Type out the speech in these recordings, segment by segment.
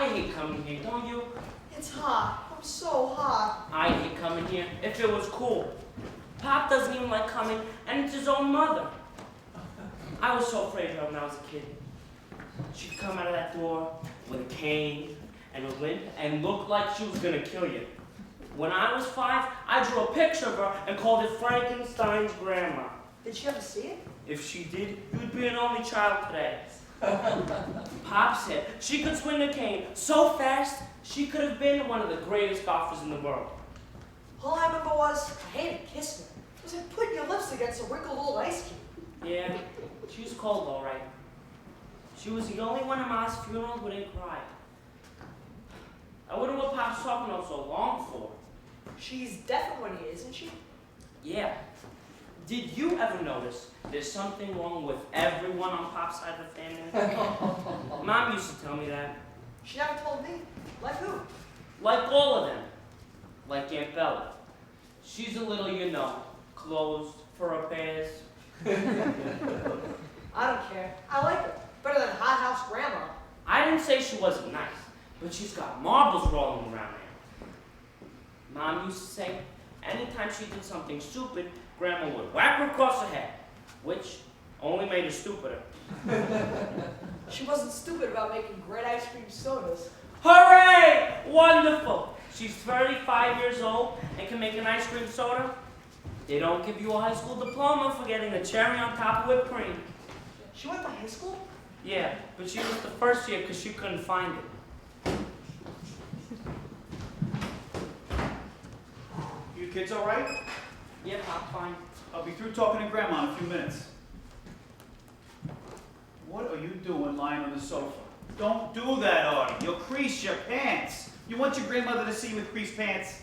I hate coming here, don't you? It's hot. I'm so hot. I hate coming here if it was cool. Pop doesn't even like coming, and it's his own mother. I was so afraid of her when I was a kid. She'd come out of that door with a cane and a limp and look like she was gonna kill you. When I was 5, I drew a picture of her and called it Frankenstein's grandma. Did she ever see it? If she did, you'd be an only child today. Pop said she could swing a cane so fast, she could have been one of the greatest golfers in the world. All I remember was I hated kissing her. It was like putting your lips against a wrinkled old ice cube. Yeah, she was cold, all right. She was the only one at Ma's funeral who didn't cry. I wonder what Pop's talking about so long for. She's deaf at 1 year, isn't she? Yeah. Did you ever notice there's something wrong with everyone on Pop's side of the family? Mom used to tell me that. She never told me. Like who? Like all of them. Like Aunt Bella. She's a little, closed for her affairs. I don't care. I like her. Better than Hot House Grandma. I didn't say she wasn't nice, but she's got marbles rolling around there. Mom used to say anytime she did something stupid, Grandma would whack her across the head, which only made her stupider. She wasn't stupid about making great ice cream sodas. Hooray! Wonderful! She's 35 years old and can make an ice cream soda. They don't give you a high school diploma for getting a cherry on top of whipped cream. She went to high school? Yeah, but she was the first year because she couldn't find it. You kids all right? Yeah, Pop, fine. I'll be through talking to Grandma in a few minutes. What are you doing lying on the sofa? Don't do that, Artie. You'll crease your pants. You want your grandmother to see you with creased pants?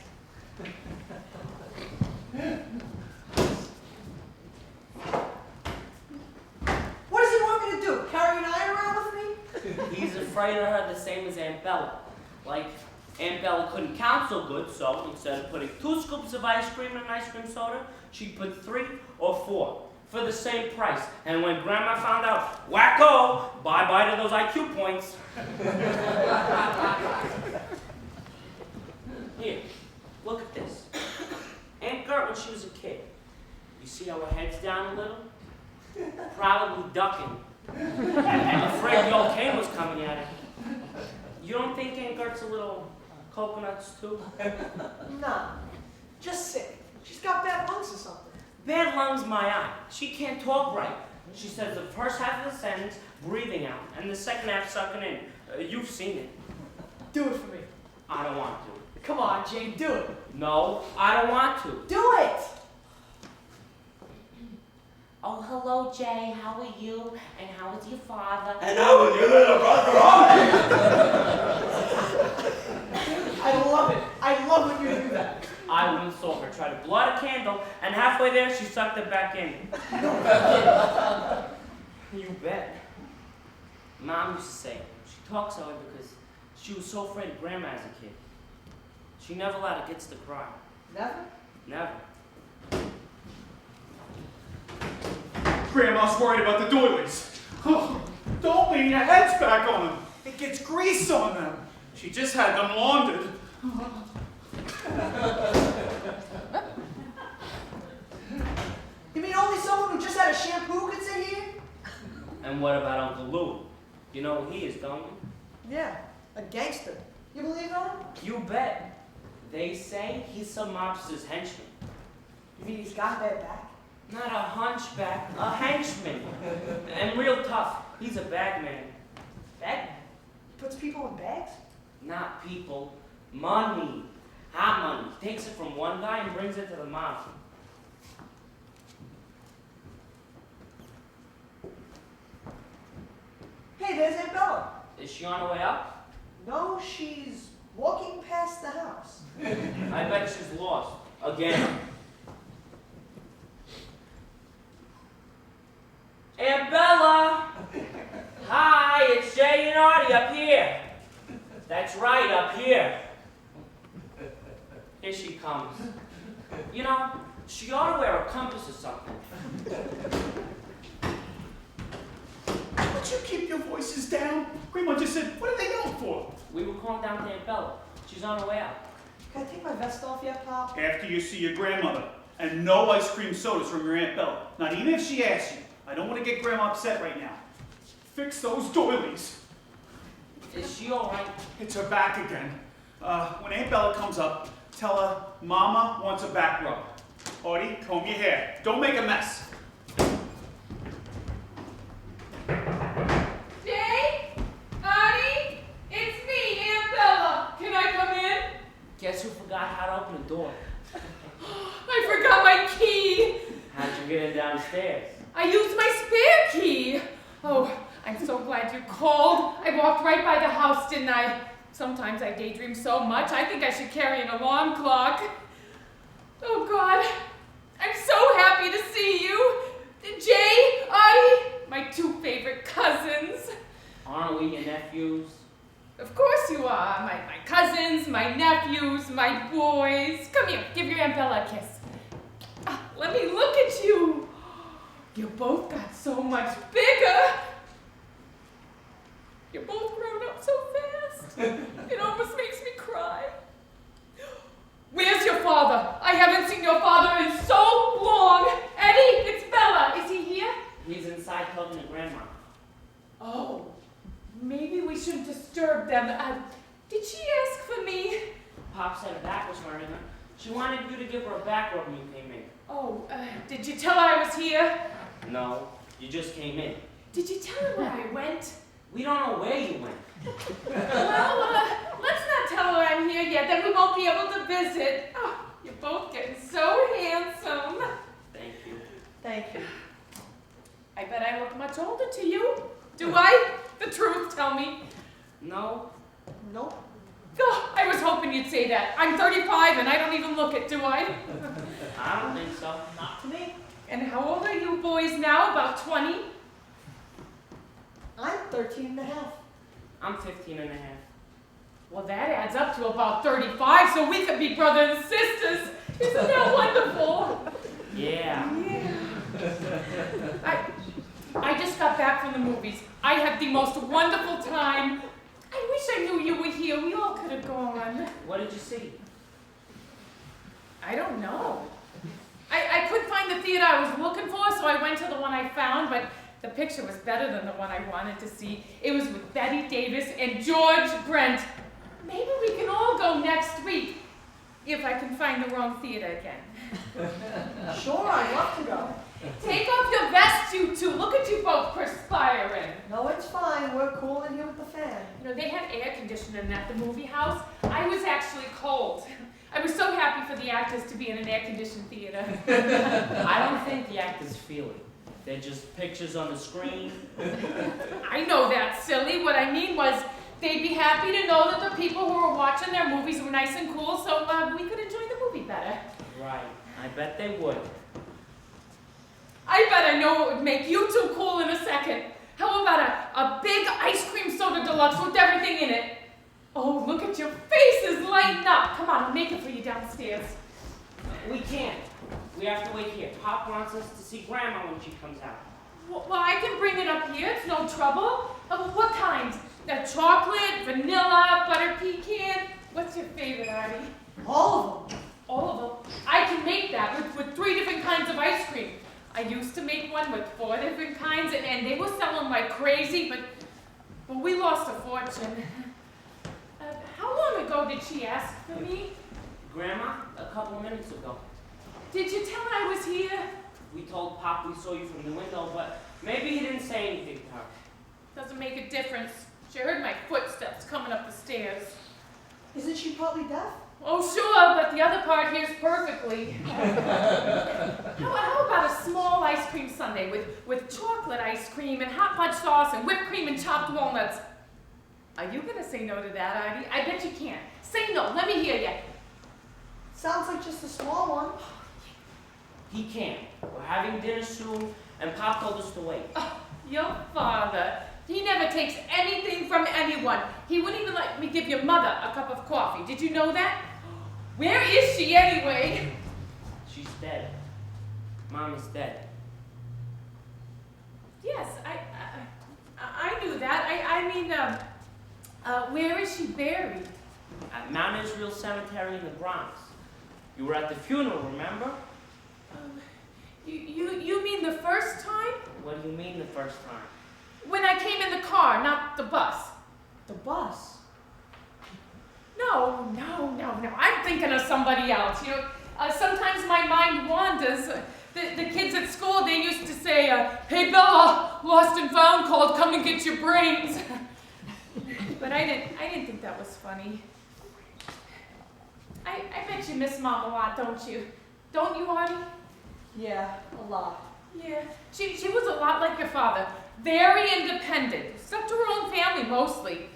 What does he want me to do? Carry an iron around with me? He's afraid of her the same as Aunt Bella. Like, Aunt Bella couldn't count so good, so instead of putting 2 scoops of ice cream in an ice cream soda, she'd put 3 or 4 for the same price. And when Grandma found out, wacko, bye-bye to those IQ points. Here, look at this. Aunt Gert when she was a kid. You see how her head's down a little? Probably ducking. Afraid the old cane was coming at her. You don't think Aunt Gert's a little coconuts too? Nah. Just sick. She's got bad lungs or something. Bad lungs, my eye. She can't talk right. She says the first half of the sentence, breathing out, and the second half sucking in. You've seen it. Do it for me. I don't want to. Come on, Jane, do it. No, I don't want to. Do it! Oh, hello, Jay. How are you? And how is your father? And how was your little brother? I love it. I love when you do that. I once saw her try to blow out a candle, and halfway there, she sucked it back in. You bet. Mom used to say she talks that way because she was so afraid of Grandma as a kid. She never allowed her kids to cry. Never? Never. Grandma's worried about the doilies. Oh, don't lean your heads back on them. It gets grease on them. She just had them laundered. You mean only someone who just had a shampoo could sit here? And what about Uncle Lou? You know who he is, don't you? Yeah, a gangster. You believe that? You bet. They say he's some mobster's henchman. You mean he's got a bad back? Not a hunchback, a henchman. And real tough. He's a bag man. Bag man? He puts people in bags? Not people. Money. Hot money. He takes it from one guy and brings it to the mob. Hey, there's Aunt Bella. Is she on her way up? No, she's walking past the house. I bet she's lost. Again. Aunt Bella! Hi, it's Jay and Artie up here. That's right, up here. Here she comes. You know, she ought to wear a compass or something. Could you keep your voices down? Grandma just said, what are they yelling for? We were calling down to Aunt Bella. She's on her way out. Can I take my vest off yet, Pop? After you see your grandmother. And no ice cream sodas from your Aunt Bella. Not even if she asks you. I don't want to get Grandma upset right now. Fix those doilies. Is she all right? It's her back again. When Aunt Bella comes up, tell her Mama wants a back rub. Artie, comb your hair. Don't make a mess. Jay? Artie? It's me, Aunt Bella. Can I come in? Guess who forgot how to open the door? I forgot my key. How'd you get in downstairs? I used my spare key. Oh, I'm so glad you called. I walked right by the house, didn't I? Sometimes I daydream so much, I think I should carry an alarm clock. Oh, God. I'm so happy to see you. Jay, Artie, my two favorite cousins. Aren't we your nephews? Of course you are. My cousins, my nephews, my boys. Come here, give your Aunt Bella a kiss. Let me look at you. You both got so much bigger. You're both grown up so fast. It almost makes me cry. Where's your father? I haven't seen your father in so long. Eddie, it's Bella. Is he here? He's inside talking to Grandma. Oh, maybe we shouldn't disturb them. Did she ask for me? Pop said her back was hurting her. She wanted you to give her a back rub when you came in. Oh, did you tell her I was here? No, you just came in. Did you tell her where I went? We don't know where you went. Well, let's not tell her I'm here yet, then we won't be able to visit. Oh, you're both getting so handsome. Thank you. Thank you. I bet I look much older to you. Do I? The truth, tell me. No, Nope. Oh, I was hoping you'd say that. I'm 35 and I don't even look it, do I? I don't think so. Not to me. And how old are you boys now? About 20? I'm 13 and a half. I'm 15 and a half. Well, that adds up to about 35, so we could be brothers and sisters. Isn't that wonderful? Yeah. Yeah. I just got back from the movies. I had the most wonderful time. I wish I knew you were here. We all could have gone. What did you see? I don't know. I couldn't find the theater I was looking for, so I went to the one I found, but the picture was better than the one I wanted to see. It was with Betty Davis and George Brent. Maybe we can all go next week, if I can find the wrong theater again. Sure, I'd love to go. Take off your vest, you two. Look at you both perspiring. No, it's fine. We're cool in here with the fan. You know, they had air conditioning at the movie house. I was actually cold. I was so happy for the actors to be in an air-conditioned theater. I don't think the actors feel it. They're just pictures on the screen. I know that's silly. What I mean was they'd be happy to know that the people who were watching their movies were nice and cool, so we could enjoy the movie better. Right. I bet they would. I bet I know what would make you two cool in a second. How about a big ice cream soda deluxe with everything in it? Oh, look at your faces lighting up. Come on, I'll make it for you downstairs. We can't. We have to wait here. Pop wants us to see Grandma when she comes out. Well, I can bring it up here. It's no trouble. What kind? Chocolate, vanilla, butter pecan? What's your favorite, Artie? All of them. All of them. I can make that with 3 different kinds of ice cream. I used to make one with 4 different kinds, and they were selling like crazy, but we lost a fortune. How long ago did she ask for me? Grandma, a couple minutes ago. Did you tell her I was here? We told Pop we saw you from the window, but maybe he didn't say anything to her. Doesn't make a difference. She heard my footsteps coming up the stairs. Isn't she partly deaf? Oh, sure, but the other part hears perfectly. How about a small ice cream sundae with chocolate ice cream and hot fudge sauce and whipped cream and chopped walnuts? Are you gonna say no to that, Artie? I bet you can't. Say no, let me hear you. Sounds like just a small one. He can't. We're having dinner soon, and Pop told us to wait. Oh, your father. He never takes anything from anyone. He wouldn't even let me give your mother a cup of coffee. Did you know that? Where is she anyway? She's dead. Mom is dead. Yes, I mean, where is she buried? At Mount Israel Cemetery in the Bronx. You were at the funeral, remember? You mean the first time? What do you mean the first time? When I came in the car, not the bus. The bus? No. I'm thinking of somebody else. You know, sometimes my mind wanders. The kids at school, they used to say, "Hey Bella, lost and found called, come and get your brains." But I didn't think that was funny. I bet you miss Mom a lot, don't you? Don't you, Artie? Yeah, a lot. Yeah, she was a lot like your father. Very independent. Stuck to her own family mostly.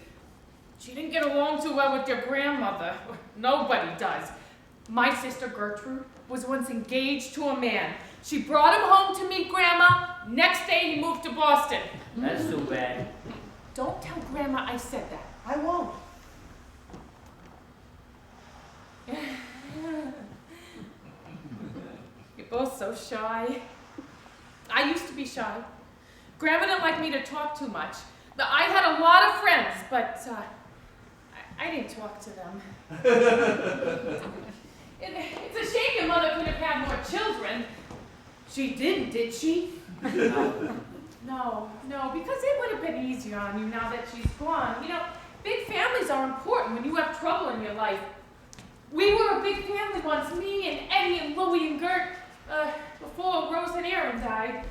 She didn't get along too well with your grandmother. Nobody does. My sister Gertrude was once engaged to a man. She brought him home to meet Grandma. Next day he moved to Boston. That's too bad. Don't tell Grandma I said that. I won't. You're both so shy. I used to be shy. Grandma didn't like me to talk too much. I had a lot of friends, but I didn't talk to them. It's a shame your mother could have had more children. She didn't, did she? No, because it would have been easier on you now that she's gone. You know, big families are important when you have trouble in your life. We were a big family once, me and Eddie and Louie and Gert, before Rose and Aaron died.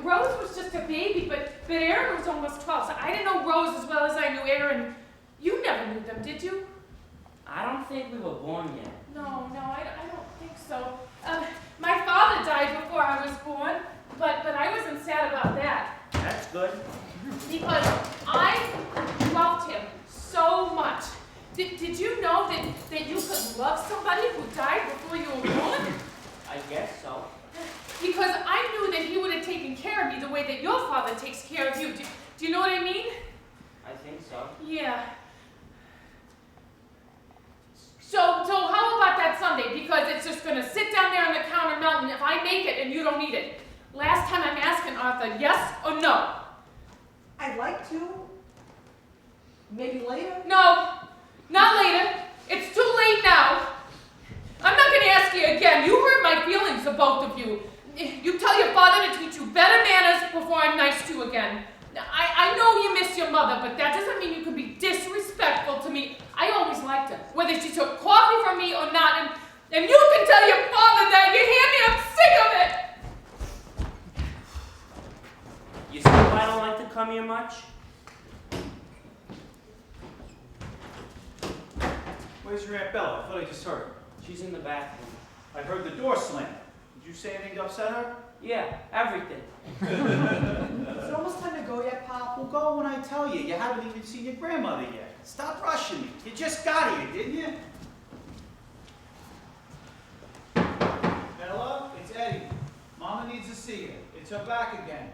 Rose was just a baby, but Aaron was almost 12, so I didn't know Rose as well as I knew Aaron. You never knew them, did you? I don't think we were born yet. No, I don't think so. My father died before I was born, but I wasn't sad about that. That's good. Because I loved him so much. Did you know that you could love somebody who died before you were born? I guess so. Because I knew that he would have taken care of me the way that your father takes care of you. Do you know what I mean? I think so. Yeah. So how about that Sunday? Because it's just gonna sit down there on the counter melting if I make it and you don't eat it. Last time I'm asking Arthur, yes or no? I'd like to. Maybe later? No, not later. It's too late now. I'm not gonna ask you again. You hurt my feelings for both of you. You tell your father to teach you better manners before I'm nice to you again. I know you miss your mother, but that doesn't mean you can be disrespectful to me. I always liked her, whether she took coffee from me or not, and you can tell your father that. You hear me? I'm sick of it! You see why I don't like to come here much? Where's your Aunt Bella? I thought I just heard her. She's in the bathroom. I heard the door slam. Did you say anything to upset her? Yeah, everything. Is it almost time to go yet, Pop? Well, go when I tell you. You haven't even seen your grandmother yet. Stop rushing me. You just got here, didn't you? Bella, it's Eddie. Mama needs to see you. It's her back again.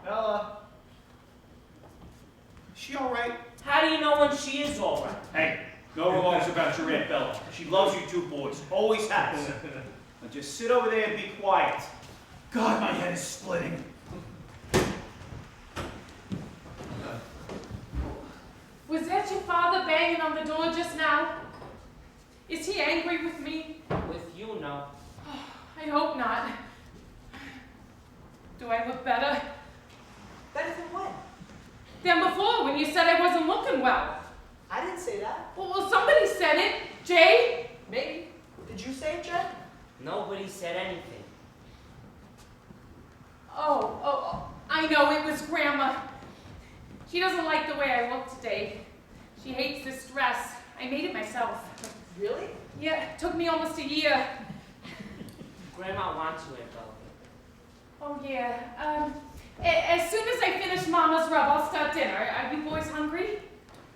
Bella. Is she all right? How do you know when she is all right? Hey, no remarks about your Aunt Bella. She loves you two boys. Always has. Now just sit over there and be quiet. God, my head is splitting. Was that your father banging on the door just now? Is he angry with me? With you, no. I hope not. Do I look better? Better than what? Than before, when you said I wasn't looking well. I didn't say that. Well, somebody said it. Jay? Maybe. Did you say it, Jen? Nobody said anything. Oh, I know, it was Grandma. She doesn't like the way I look today. She hates this dress. I made it myself. Really? Yeah, it took me almost a year. Grandma wants you, Aunt Bella. Oh, yeah. As soon as I finish Mama's rub, I'll start dinner. Are you boys hungry?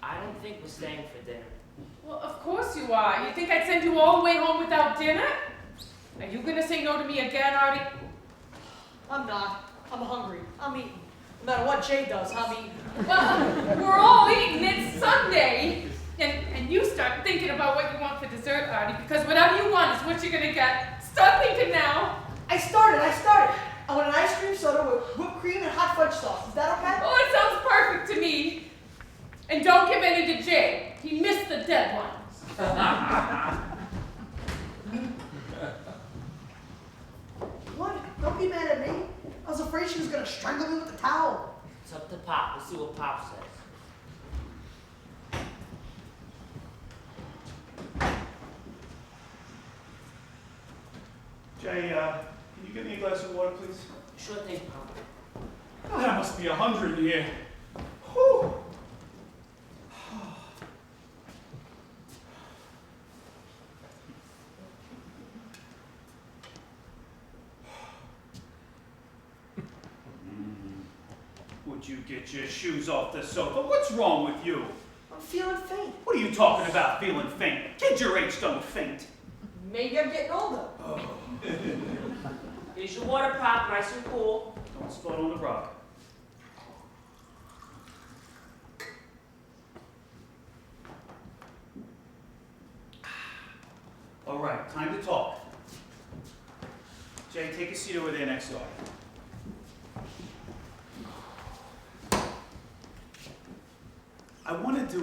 I don't think we're staying for dinner. Well, of course you are. You think I'd send you all the way home without dinner? Are you gonna say no to me again, Artie? I'm not. I'm hungry. I'm eating. No matter what Jay does, I'm eating. Well, we're all eating. It's Sunday. And you start thinking about what you want for dessert, Artie, because whatever you want is what you're gonna get. Start thinking now. I started. I want an ice cream soda with whipped cream and hot fudge sauce. Is that okay? Oh, it sounds perfect to me. And don't give any to Jay. He missed the deadline. What? Don't be mad at me. I was afraid she was gonna strangle me with the towel. It's up to Pop. We'll see what Pop says. Jay, can you give me a glass of water, please? Sure thing, Pop. Oh, that must be 100 in here. Whew. Would you get your shoes off the sofa? What's wrong with you? I'm feeling faint. What are you talking about, feeling faint? Kids your age don't faint. Maybe I'm getting older. Here's your water, Pop. Nice and cool. Don't spot on the rock. All right, time to talk. Jay, take a seat over there next door. I wanted to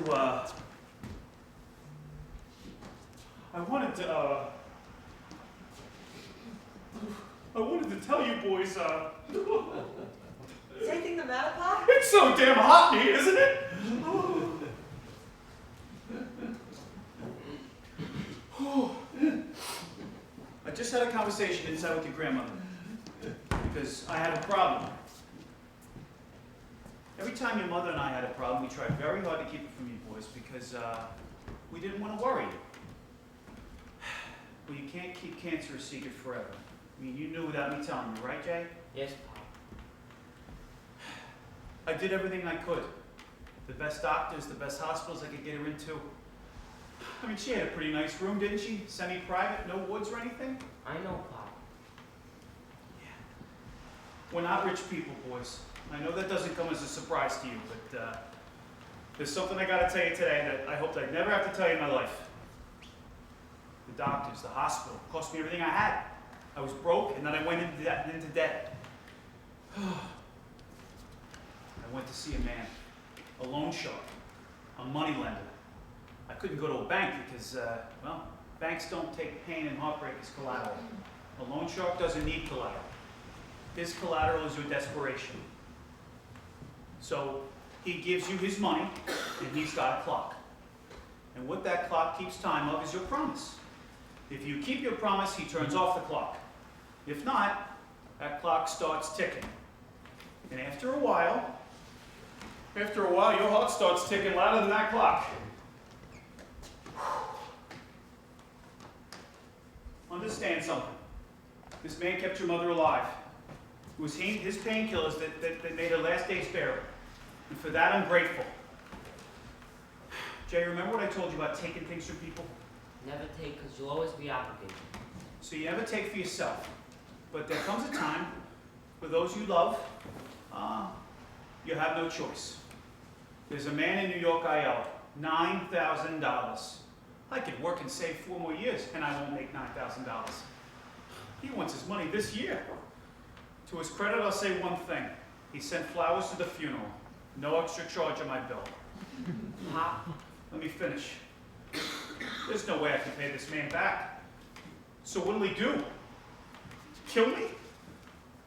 tell you boys, Is anything the matter, Pop? it's so damn hot in here, isn't it? I just had a conversation inside with your grandmother because I had a problem. Every time your mother and I had a problem, we tried very hard to keep it from you boys because we didn't want to worry you. Well, you can't keep cancer a secret forever. I mean, you knew without me telling you, right, Jay? Yes, Pop. I did everything I could. The best doctors, the best hospitals I could get her into. I mean, she had a pretty nice room, didn't she? Semi-private, no woods or anything? I know, Pop. We're not rich people, boys. I know that doesn't come as a surprise to you, but there's something I gotta tell you today that I hoped I'd never have to tell you in my life. The doctors, the hospital, cost me everything I had. I was broke, and then I went into debt. I went to see a man, a loan shark, a money lender. I couldn't go to a bank because, well, banks don't take pain and heartbreak as collateral. A loan shark doesn't need collateral. His collateral is your desperation. So he gives you his money, and he's got a clock. And what that clock keeps time of is your promise. If you keep your promise, he turns off the clock. If not, that clock starts ticking. And after a while, your heart starts ticking louder than that clock. Understand something. This man kept your mother alive. It was his painkillers that made her last days bearable. And for that, I'm grateful. Jay, remember what I told you about taking things from people? Never take, because you'll always be obligated. So you never take for yourself. But there comes a time for those you love, you have no choice. There's a man in New York I owe $9,000. I could work and save 4 more years, and I won't make $9,000. He wants his money this year. To his credit, I'll say one thing. He sent flowers to the funeral. No extra charge on my bill. Pop, Let me finish. There's no way I can pay this man back. So what'll he do? Kill me?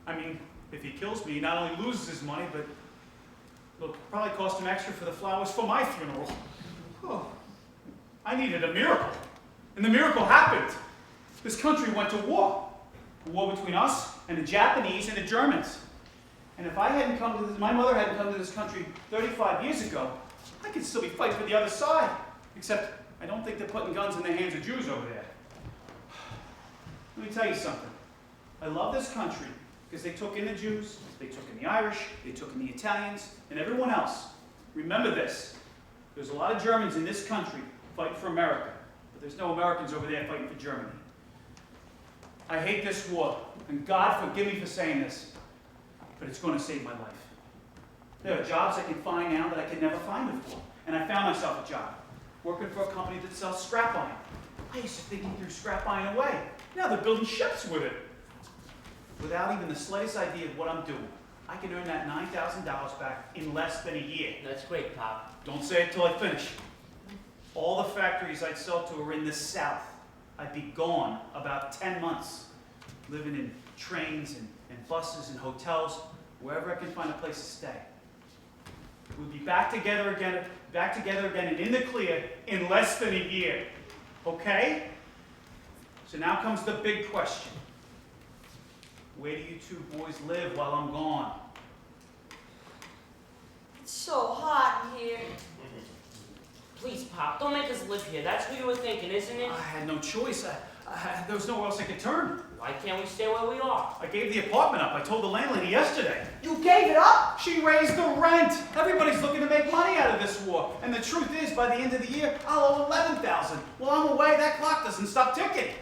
I mean, if he kills me, he not only loses his money, but it'll probably cost him extra for the flowers for my funeral. Oh, I needed a miracle. And the miracle happened. This country went to war. A war between us and the Japanese and the Germans. And if I hadn't come to this, my mother hadn't come to this country 35 years ago, I could still be fighting for the other side. Except I don't think they're putting guns in the hands of Jews over there. Let me tell you something. I love this country because they took in the Jews, they took in the Irish, they took in the Italians, and everyone else. Remember this. There's a lot of Germans in this country fighting for America, but there's no Americans over there fighting for Germany. I hate this war, and God forgive me for saying this, but it's going to save my life. There are jobs I can find now that I could never find before, and I found myself a job, working for a company that sells scrap iron. I used to think he threw scrap iron away. Now they're building ships with it. Without even the slightest idea of what I'm doing, I I can earn that $9,000 back in less than a year. That's great, Pop. Don't say it till I finish. All the factories I'd sell to are in the South. I'd be gone about 10 months, living in trains and buses and hotels, wherever I can find a place to stay. We'll be back together again and in the clear in less than a year. Okay? So now comes the big question. Where do you two boys live while I'm gone? It's so hot in here. Please, Pop, don't make us live here. That's what you were thinking, isn't it? I had no choice. There was nowhere else I could turn. Why can't we stay where we are? I gave the apartment up. I told the landlady yesterday. You gave it up? She raised the rent. Everybody's looking to make money out of this war. And the truth is, by the end of the year, I'll owe $11,000. While I'm away, that clock doesn't stop ticking.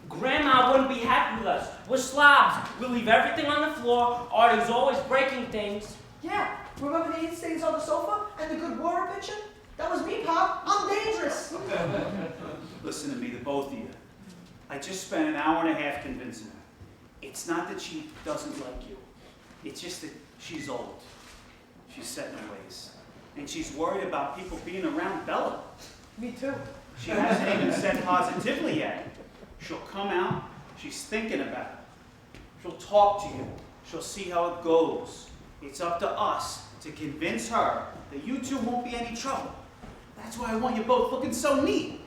Grandma wouldn't be happy with us. We're slobs. We leave everything on the floor. Artie's always breaking things. Yeah. Remember the ink stains on the sofa and the good water pitcher? That was me, Pop. I'm dangerous. Listen to me, the both of you. I just spent an hour and a half convincing her. It's not that she doesn't like you. It's just that she's old. She's set in her ways. And she's worried about people being around Bella. Me too. She hasn't even said positively yet. She'll come out. She's thinking about it. She'll talk to you. She'll see how it goes. It's up to us to convince her that you two won't be any trouble. That's why I want you both looking so neat.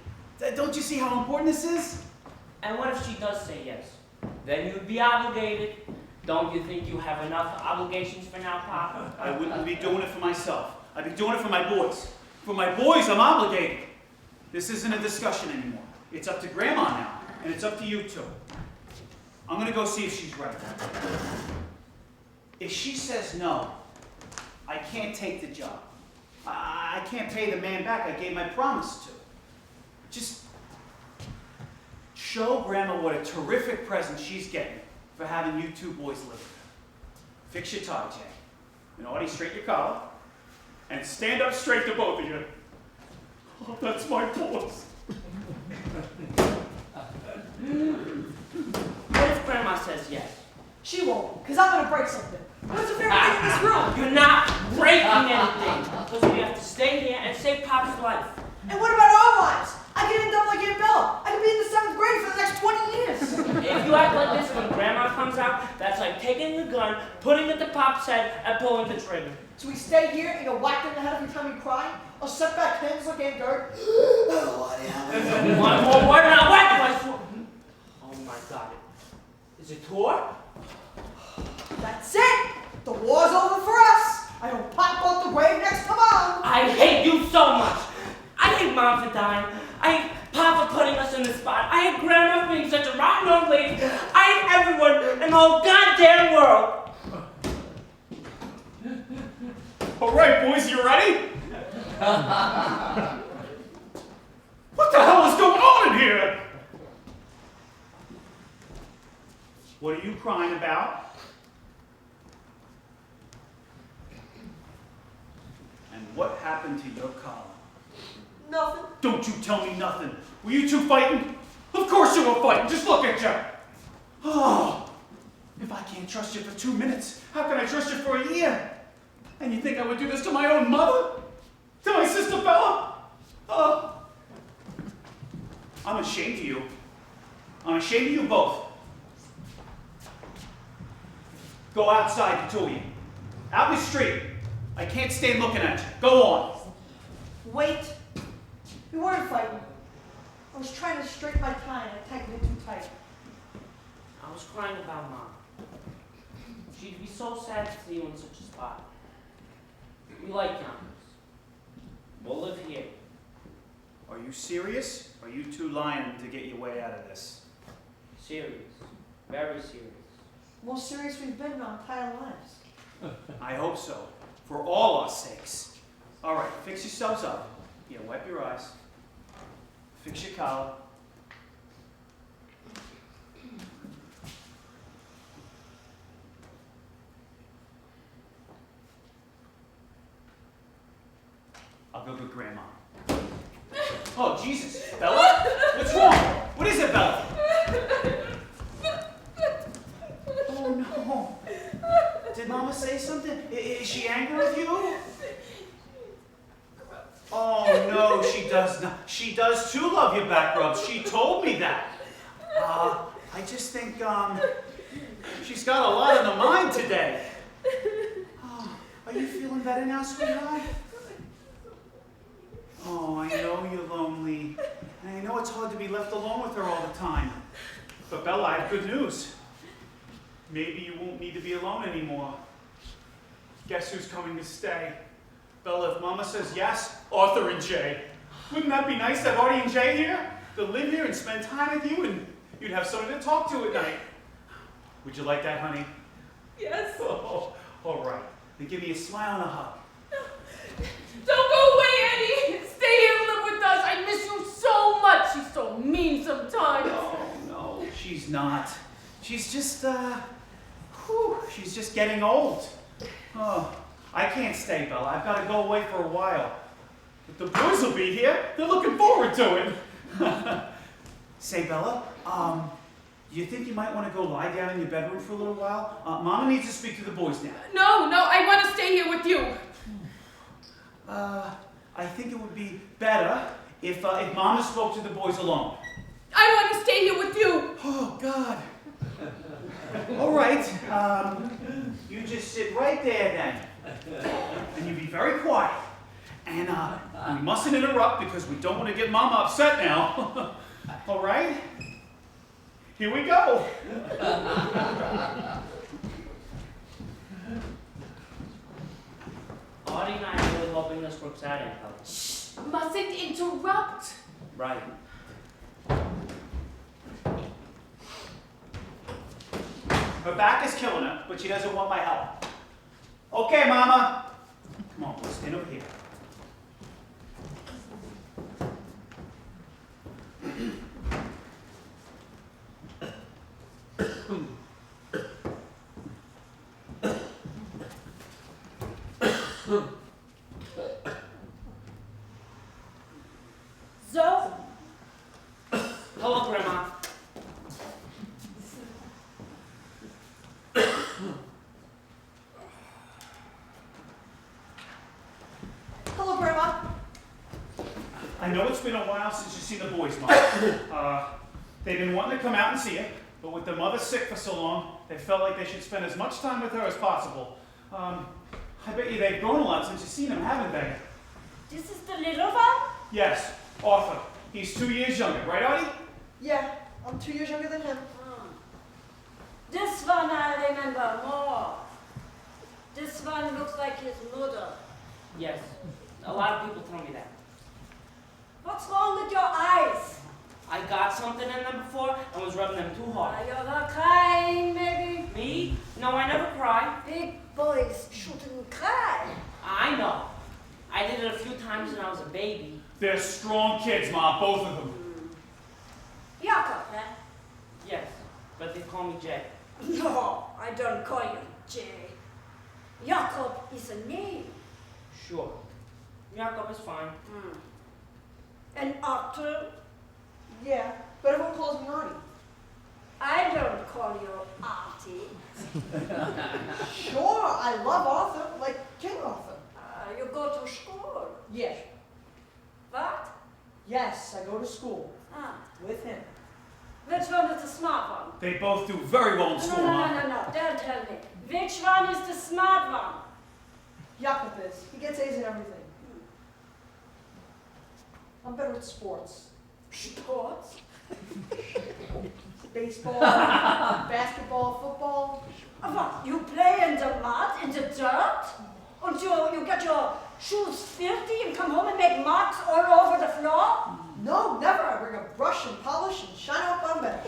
Don't you see how important this is? And what if she does say yes? Then you'd be obligated. Don't you think you have enough obligations for now, Pop? I wouldn't be doing it for myself. I'd be doing it for my boys. For my boys, I'm obligated. This isn't a discussion anymore. It's up to Grandma now, and it's up to you two. I'm gonna go see if she's right. If she says no, I can't take the job. I can't pay the man back I gave my promise to. Just show Grandma what a terrific present she's getting for having you two boys live with her. Fix your tie, Jay. And Artie, straighten your collar. And stand up straight to both of you. Oh, that's my boys. What if Grandma says yes? She won't, because I'm going to break something. What's the favorite thing in this room? You're not breaking anything. Because we have to stay here and save Pop's life. And what about our lives? I could end up like Aunt Bella. I could be in the 7th grade for the next 20 years. If you act like this when Grandma comes out, that's like taking the gun, putting it to Pop's head, and pulling the trigger. So we stay here and get whacked in the head every time we cry? Or set back hands like Aunt Gert? Oh, One more word and I'll whack my sword. Oh my God. Is it tour? That's it! The war's over for us! I don't pop out the grave next, come on! I hate you so much. I hate Mom for dying. I hate Pop for putting us in the spot. I hate Grandma for being such a rotten old lady. I hate everyone in the whole goddamn world. All right, boys, you ready? What the hell is going on in here? What are you crying about? And what happened to your collar? Nothing. Don't you tell me nothing. Were you two fighting? Of course you were fighting. Just look at you. Oh, if I can't trust you for 2 minutes, how can I trust you for a year? And you think I would do this to my own mother? To my sister Bella? Oh. I'm ashamed of you. I'm ashamed of you both. Go outside, the two of you. Out in the street. I can't stand looking at you. Go on. Wait. We weren't fighting. I was trying to straighten my tie and I tightened it too tight. I was crying about Mom. She'd be so sad to see you in such a spot. We like Yonkers. We'll live here. Are you serious? Or are you two lying to get your way out of this? Serious. Very serious. Most serious we've been in our entire lives. I hope so. For all our sakes. All right, fix yourselves up. Yeah, wipe your eyes. Fix your collar. I'll go get Grandma. Oh, Jesus. Bella? What's wrong? What is it, Bella? Oh, no. Did Mama say does not. She does too love your back rubs. She told me that. I just think, she's got a lot on the mind today. Are you feeling better now, sweetheart? Oh, I know you're lonely. And I know it's hard to be left alone with her all the time. But Bella, I have good news. Maybe you won't need to be alone anymore. Guess who's coming to stay? Bella, if Mama says yes, Arthur and Jay. Wouldn't that be nice to have Artie and Jay here? To live here and spend time with you, and you'd have someone to talk to at night. Would you like that, honey? Yes. Oh, all right. Then give me a smile and a hug. Don't go away, Eddie. Stay here and live with us. I miss you so much. She's so mean sometimes. Oh, no, she's not. She's just, she's just getting old. Oh, I can't stay, Bella. I've got to go away for a while. But the boys will be here. They're looking forward to it. Say, Bella, you think you might want to go lie down in your bedroom for a little while? Mama needs to speak to the boys now. No, I want to stay here with you. I think it would be better if Mama spoke to the boys alone. I want to stay here with you. Oh, God. All right. You just sit right there then. And you be very quiet. And we mustn't interrupt because we don't want to get Mama upset now. All right? Here we go. Artie and I are really hoping this works out, Aunt Bella. Shh, mustn't interrupt. Right. Her back is killing her, but she doesn't want my help. Okay, Mama. Come on, we'll stand over here. So, Hello, Grandma. hello, Grandma. I know it's been a while since you've seen the boys, Mom. They've been wanting to come out and see you, but with their mother sick for so long, they felt like they should spend as much time with her as possible. I bet you they've grown a lot since you've seen them, haven't they? This is the little one? Yes, Arthur. He's 2 years younger, right, Artie? Yeah, I'm 2 years younger than him. This one I remember more. This one looks like his mother. Yes. A lot of people tell me that. What's wrong with your eyes? I got something in them before and was rubbing them too hard. Are you ever crying, maybe? Me? No, I never cry. Big boys shouldn't cry. I know. I did it a few times when I was a baby. They're strong kids, Mom, both of them. Jakob, eh? Yes, but they call me Jay. No, I don't call you Jay. Jakob is a name. Sure. Jakob is fine. And Arthur, Yeah, but everyone calls me Artie. I don't call you Artie. Sure, I love Arthur, like King Arthur. You go to school. Yeah. What? Yes, I go to school Ah, with him. which one is the smart one? They both do very well in No, school, no, Mom. no, no, no. Don't tell me. Which one is the smart one? Jakob is. He gets A's in everything. I'm better at sports. Sports? Baseball, basketball, football. What? You play in the mud, in the dirt? And you get your shoes filthy and come home and make marks all over the floor? No, never. I bring a brush and polish and shine up on bench.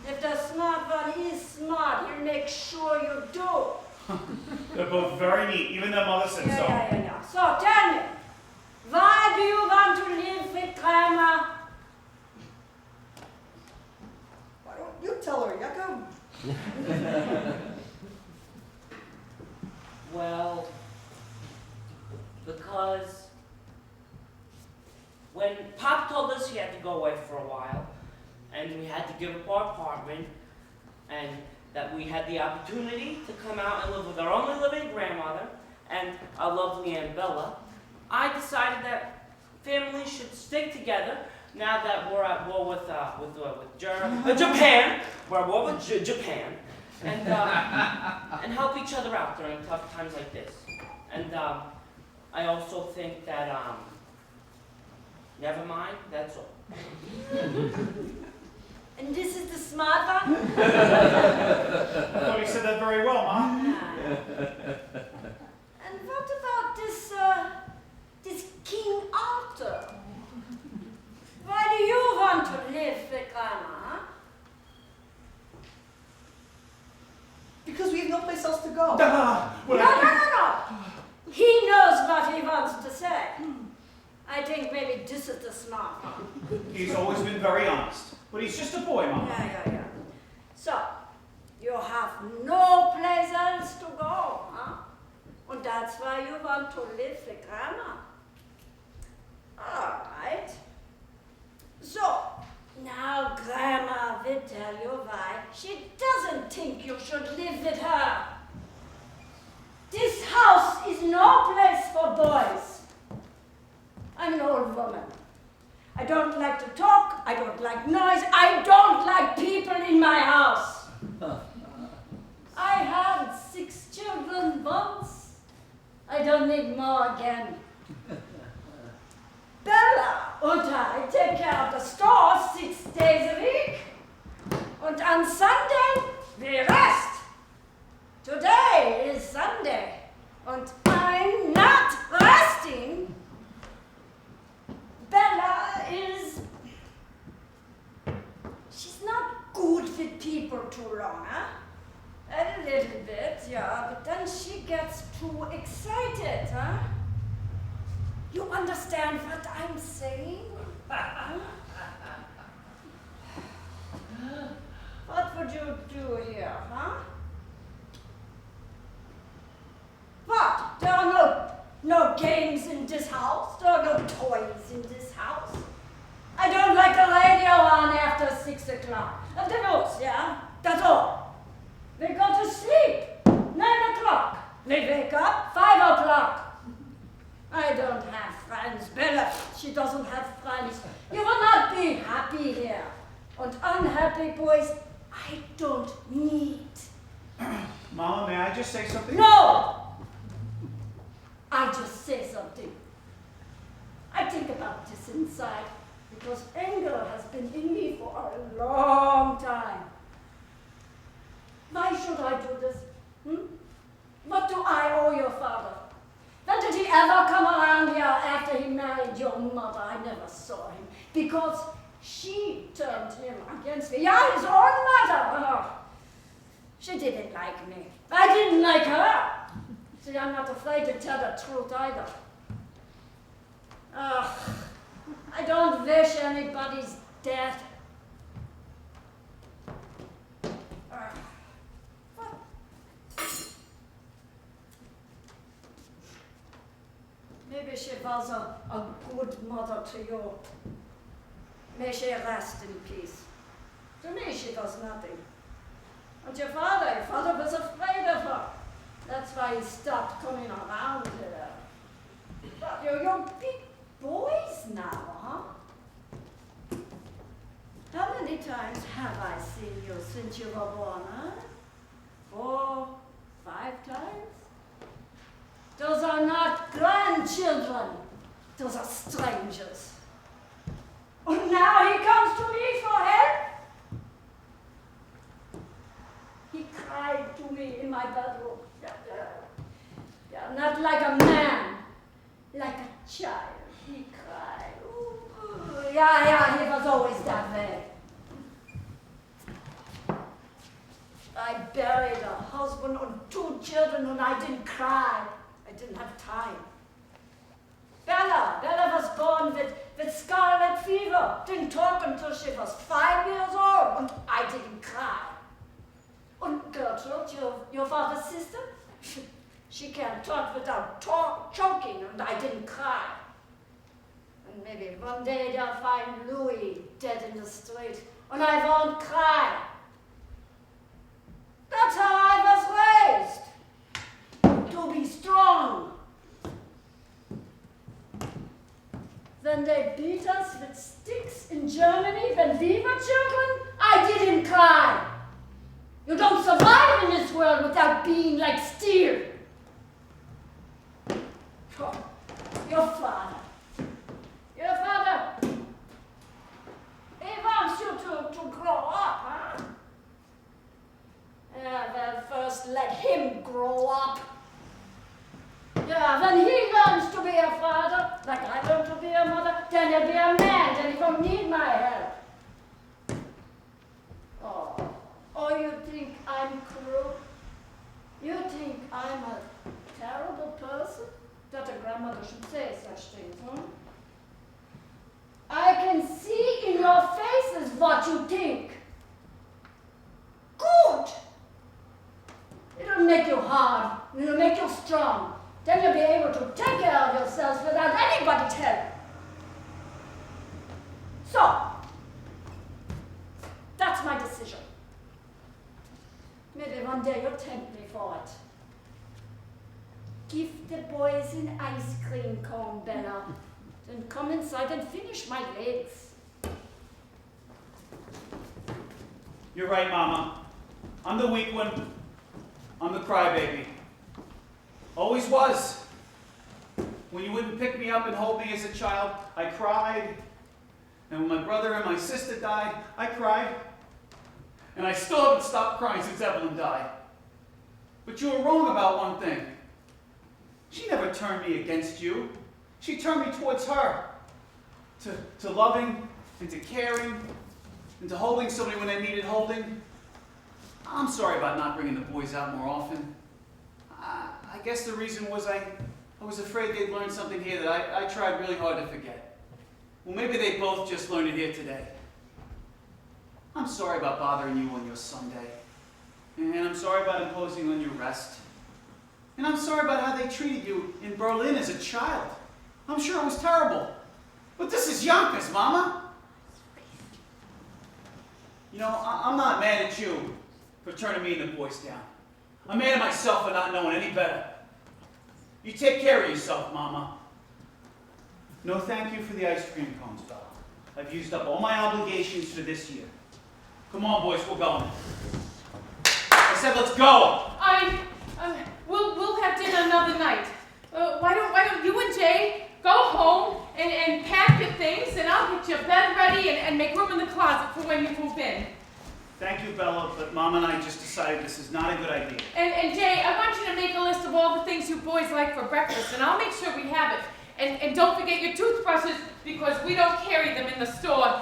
If the smart one is smart, he'll make sure you do. They're both very neat, even their mother said so. Yeah. So tell me, why do you want to live with Grandma? Why don't you tell her, Jakob? Well, because when Pop told us he had to go away for a while, and we had to give up our apartment, and that we had the opportunity to come out and live with our only living grandmother and our lovely Aunt Bella, I decided that families should stick together now that we're at war with Japan. We're at war with Japan, and help each other out during tough times like this. And I also think that never mind. That's all. And this is the smart one? I thought you said that very well, Mom. And what about this King Arthur? Why do you want to live with Grandma, huh? Because we have no place else to go. No. He knows what he wants to say. I think maybe this is the smart one. He's always been very honest. But he's just a boy, Mom. Yeah. So, you have no place else to go, huh? And that's why you want to live with Grandma. All right. So, now Grandma will tell you why she doesn't think you should live with her. This house is no place for boys. I'm an old woman. I don't like to talk, I don't like noise, I don't like people in my house. I had 6 children once. I don't need more again. Bella and I take care of the store 6 days a week. And on Sunday, we rest. Today is Sunday, and I'm not resting. Bella she's not good with people too long, huh? A little bit, yeah, but then she gets too excited, huh? You understand what I'm saying? What would you do here, huh? What? There are no games in this house. There are no toys in this house. I don't like the radio on after 6 o'clock. Of the news, yeah? That's all. We go to sleep 9 o'clock. We wake up 5 o'clock. I don't have friends. Bella, she doesn't have friends. You will not be happy here. And unhappy boys, I don't need. Mama, may I just say something? No! I just say something. I think about this inside because anger has been in me for a long time. Why should I do this? What do I owe your father? When did he ever come around here after he married your mother? I never saw him because she turned him against me. Yeah, his own mother. Oh, she didn't like me. I didn't like her. See, I'm not afraid to tell the truth either. I don't wish anybody's dead. Maybe she was a good mother to you. May she rest in peace. To me, she was nothing. And your father was afraid of her. That's why he stopped coming around here. But you're big boys now, huh? How many times have I seen you since you were born, huh? 4, 5 times? Those are not grandchildren. Those are strangers. And now he comes to me for help? He cried to me in my bedroom. Yeah, not like a man, like a child. He cried. Ooh. Yeah, he was always that way. I buried a husband and 2 children and I didn't cry. I didn't have time. Bella was born with scarlet fever. Didn't talk until she was 5 years old and I didn't cry. And Gertrude, your father's sister, she can't talk without choking, and I didn't cry. And maybe one day they'll find Louis dead in the street, and I won't cry. That's how I was raised. To be strong. The when they beat us with sticks in Germany when we were children, I didn't cry. You don't survive in this world without being like steel. Oh, your father, he wants you to grow up, huh? Yeah, well, first let him grow up. Yeah, when he learns to be a father, like I learned to be a mother, then he'll be a man, then he won't need my help. Oh, you think I'm cruel? You think I'm a terrible person? That a grandmother should say such things, huh? I can see in your faces what you think. Good! It'll make you hard, it'll make you strong. Then you'll be able to take care of yourselves without anybody's help. So, that's my decision. Maybe one day you'll thank me for it. Give the boys an ice cream cone, Bella. Then come inside and finish my legs. You're right, Mama. I'm the weak one. I'm the crybaby. Always was. When you wouldn't pick me up and hold me as a child, I cried. And when my brother and my sister died, I cried. And I still haven't stopped crying since Evelyn died. But you were wrong about one thing. She never turned me against you. She turned me towards her. To loving and to caring and to holding somebody when they needed holding. I'm sorry about not bringing the boys out more often. I guess the reason was I was afraid they'd learn something here that I tried really hard to forget. Well, maybe they both just learned it here today. I'm sorry about bothering you on your Sunday. And I'm sorry about imposing on your rest. And I'm sorry about how they treated you in Berlin as a child. I'm sure it was terrible. But this is Yonkers, Mama. You know, I'm not mad at you for turning me and the boys down. I'm mad at myself for not knowing any better. You take care of yourself, Mama. No thank you for the ice cream cones, Bella. I've used up all my obligations for this year. Come on, boys, we're going. I said let's go. We'll have dinner another night. Why don't you and Jay go home and pack your things, and I'll get your bed ready and make room in the closet for when you move in. Thank you, Bella, but Mom and I just decided this is not a good idea. And Jay, I want you to make a list of all the things you boys like for breakfast, and I'll make sure we have it. And don't forget your toothbrushes, because we don't carry them in the store.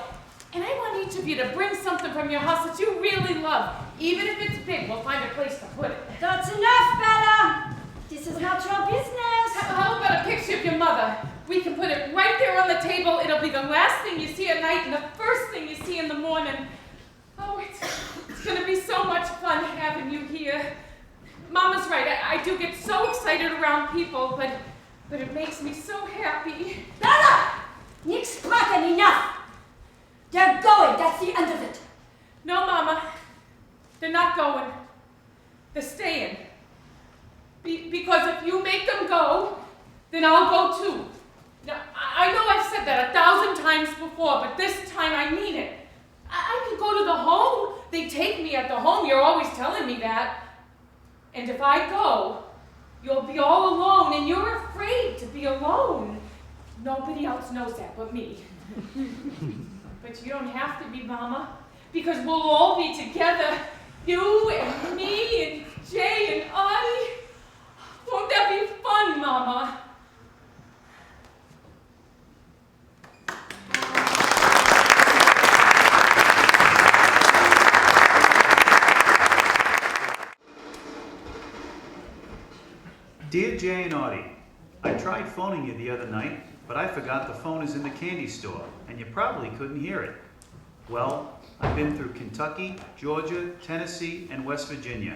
And I want each of you to bring something from your house that you really love. Even if it's big, we'll find a place to put it. That's enough, Bella! This is not your business. How about a picture of your mother? We can put it right there on the table. It'll be the last thing you see at night and the first thing you see in the morning. Oh, it's going to be so much fun having you here. Mama's right. I do get so excited around people, but it makes me so happy. Bella! Nichts sprechen, enough! They're going. That's the end of it. No, Mama. They're not going. They're staying. Because if you make them go, then I'll go too. Now, I know I've said that 1,000 times before, but this time I mean it. I can go to the home. They take me at the home. You're always telling me that. And if I go, you'll be all alone, and you're afraid to be alone. Nobody else knows that but me. But you don't have to be, Mama, because we'll all be together. You and me and Jay and I. Won't that be fun, Mama? Dear Jay and Audie, I tried phoning you the other night, but I forgot the phone is in the candy store, and you probably couldn't hear it. Well, I've been through Kentucky, Georgia, Tennessee, and West Virginia.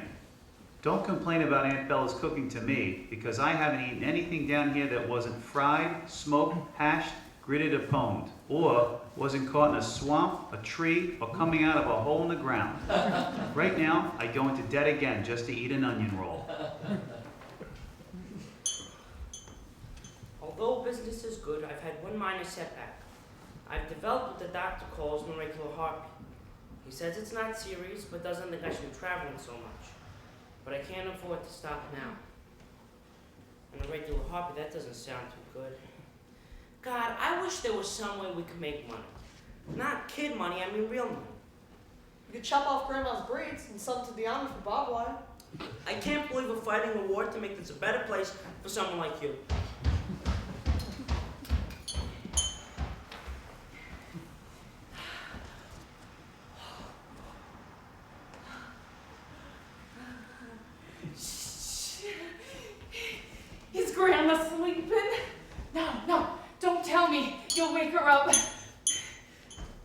Don't complain about Aunt Bella's cooking to me, because I haven't eaten anything down here that wasn't fried, smoked, hashed, gritted, or pwned, or wasn't caught in a swamp, a tree, or coming out of a hole in the ground. Right now, I'd go into debt again just to eat an onion roll. Although business is good, I've had one minor setback. I've developed what the doctor calls an irregular heartbeat. He says it's not serious, but doesn't think I should be traveling so much. But I can't afford to stop now. An irregular heartbeat, that doesn't sound too good. God, I wish there was some way we could make money. Not kid money, I mean real money. You could chop off Grandma's braids and sell them to the army for barbed wire. I can't believe we're fighting a war to make this a better place for someone like you. Is Grandma sleeping? No, don't tell me. You'll wake her up.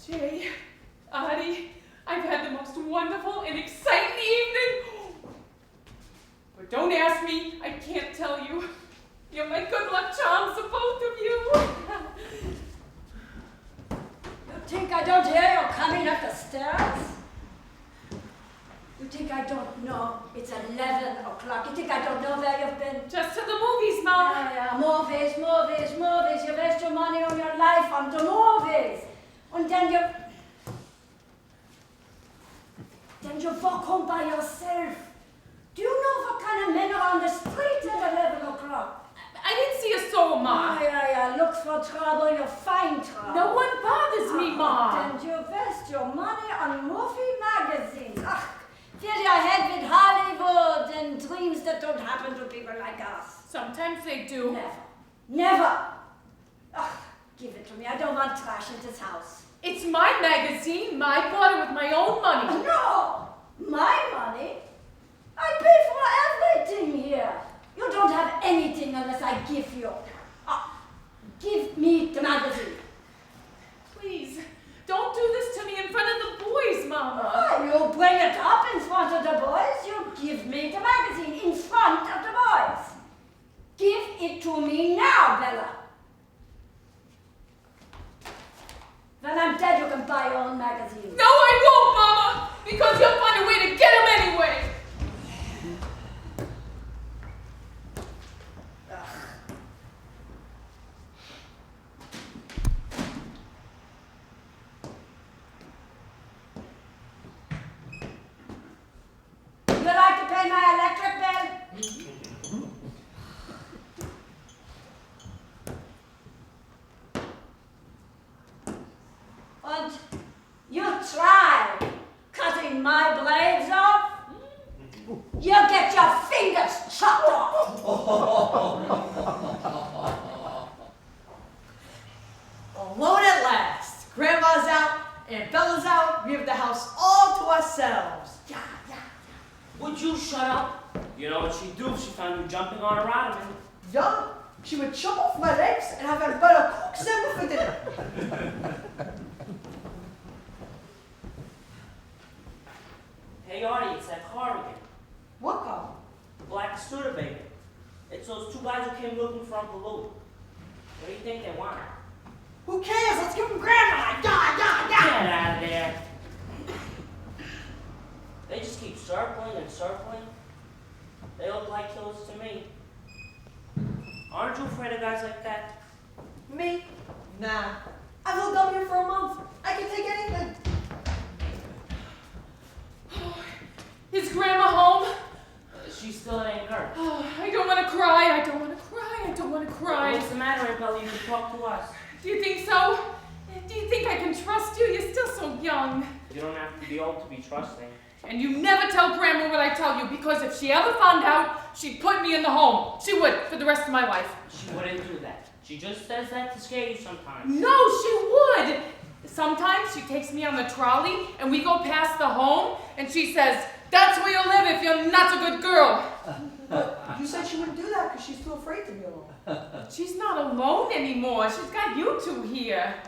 Jay, Audie, I've had the most wonderful and exciting evening. But don't ask me, I can't tell you. You're my good luck charms, the both of you. You think I don't hear you coming up the stairs? You think I don't know it's 11 o'clock? You think I don't know where you've been? Just to the movies, Mom. Yeah, movies. You waste your money on your life on the movies. And then you walk home by yourself. Do you know what kind of men are on the street at 11 o'clock? I didn't see a soul, Ma. Yeah. Look for trouble, you find trouble. No one bothers me, Ma. Then you waste your money on movie magazines. Fill your head with Hollywood and dreams that don't happen to people like us. Sometimes they do. Never. Give it to me. I don't want trash in this house. It's my magazine. I bought it with my own money. No! My money? I pay for everything here. You don't have anything unless I give you. Give me the magazine. Please, don't do this to me in front of the boys, Mama. You bring it up in front of the boys. You give me the magazine in front of the boys. Give it to me now, Bella. When I'm dead, you can buy your own magazine. No, I won't, Mama, because you'll find a way to get him anyway. You like to pay my electric bill? And you try cutting my blades off, you'll get your fingers chopped off. Alone at last. Grandma's out and Bella's out. We have the house all to ourselves. Yeah. Would you shut up? You know what she'd do if she found you jumping on her ottoman? Yeah. She would chop off my legs and have a better cook sandwich for dinner. Hey Artie, it's that car again. What car? Black Studebaker. It's those two guys who came looking for Uncle Lou. What do you think they want? Who cares? Let's give him Grandma. Yeah. Get out of there. They just keep circling and circling. They look like killers to me. Aren't you afraid of guys like that? Me? Nah. I've lived up here for a month. I can take anything. Is Grandma home? She's still at Yonkers. I don't want to cry. What's the matter, Bella? You can talk to us. Do you think so? Do you think I can trust you? You're still so young. You don't have to be old to be trusting. And you never tell Grandma what I tell you, because if she ever found out, she'd put me in the home. She would, for the rest of my life. She wouldn't do that. She just says that to scare you sometimes. No, she would. Sometimes she takes me on the trolley, and we go past the home, and she says, "That's where you'll live if you're not a good girl." But you said she wouldn't do that because she's too afraid to be alone. She's not alone anymore. She's got you two here.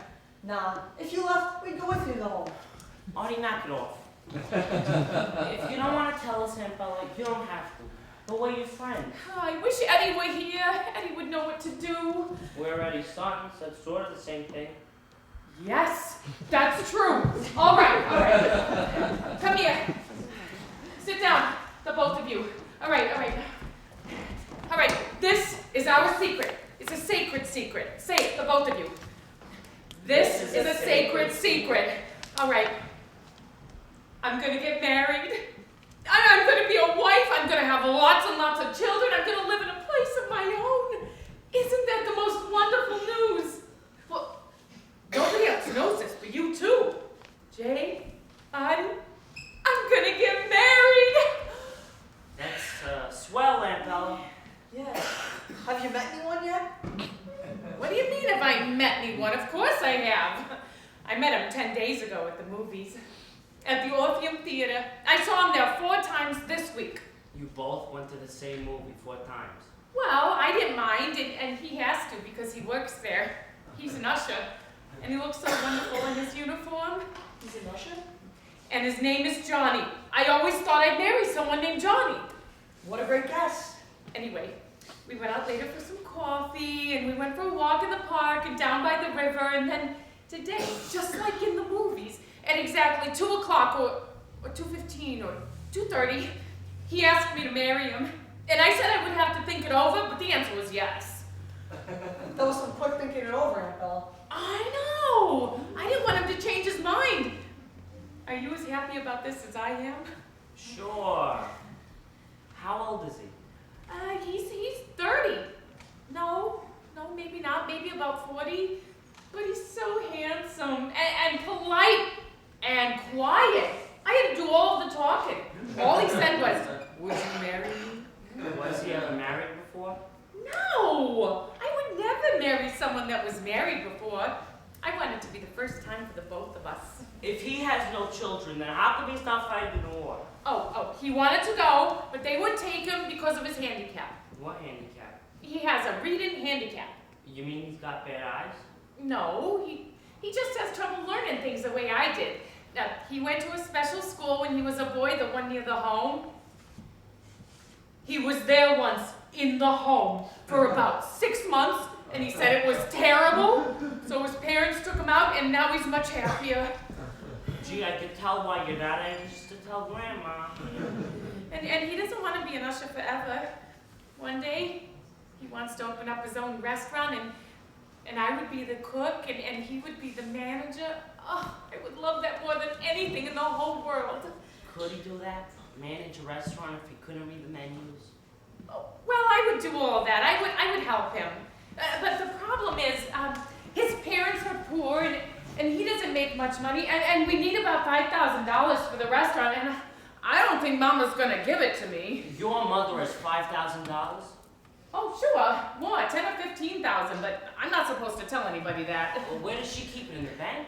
Nah. If you left, we'd go with you to the home. Artie, knock it off. If you don't want to tell us, Aunt Bella, you don't have to. But we're your friends. I wish Eddie were here. Eddie would know what to do. We're Eddie's sons. That's sort of the same thing. Yes, that's true. All right. Come here. Sit down, the both of you. All right. This is our secret. It's a sacred secret. is a sacred secret. All right. I'm gonna get married. I'm gonna be a wife. I'm gonna have lots and lots of children. I'm gonna live in a place of my own. Isn't that the most wonderful news? Well, nobody else knows this, but you too. Jay, I'm gonna get married. That's swell, Aunt Bella. Yeah. Have you met anyone yet? What do you mean, have I met anyone? Of course I have. I met him 10 days ago at the movies. At the Orpheum Theater. I saw him there 4 times this week. You both went to the same movie 4 times. Well, I didn't mind, and he has to because he works there. He's an usher, and he looks so wonderful in his uniform. He's an usher? And his name is Johnny. I always thought I'd marry someone named Johnny. What a great guess. Anyway, we went out later for some coffee, and we went for a walk in the park and down by the river, and then today, just like in the movies, at exactly 2 o'clock or 2:15 or 2:30, he asked me to marry him. And I said I would have to think it over, but the answer was yes. That was some quick thinking it over, Aunt Bella. I know! I didn't want him to change his mind. Are you as happy about this as I am? Sure. How old is he? He's 30. No, maybe not. Maybe about 40. But he's so handsome and polite and quiet. I had to do all of the talking. All he said was, "Would you marry me?" Was he ever married before? No! I would never marry someone that was married before. I want it to be the first time for the both of us. If he has no children, then how come he's not fighting the war? Oh, he wanted to go, but they would take him because of his handicap. What handicap? He has a reading handicap. You mean he's got bad eyes? No, he just has trouble learning things the way I did. He went to a special school when he was a boy, the one near the home. He was there once, in the home, for about 6 months, and he said it was terrible, so his parents took him out, and now he's much happier. Gee, I could tell why you're not anxious to tell Grandma. And he doesn't want to be an usher forever. One day, he wants to open up his own restaurant, and I would be the cook, and he would be the manager. Oh, I would love that more than anything in the whole world. Could he do that? Manage a restaurant if he couldn't read the menus? Oh, well, I would do all that. I would help him. But the problem is, his parents are poor, and he doesn't make much money, and we need about $5,000 for the restaurant, and I don't think Mama's gonna give it to me. Your mother has $5,000? Oh, sure, more, 10 or 15,000, but I'm not supposed to tell anybody that. Well, where does she keep it, in the bank?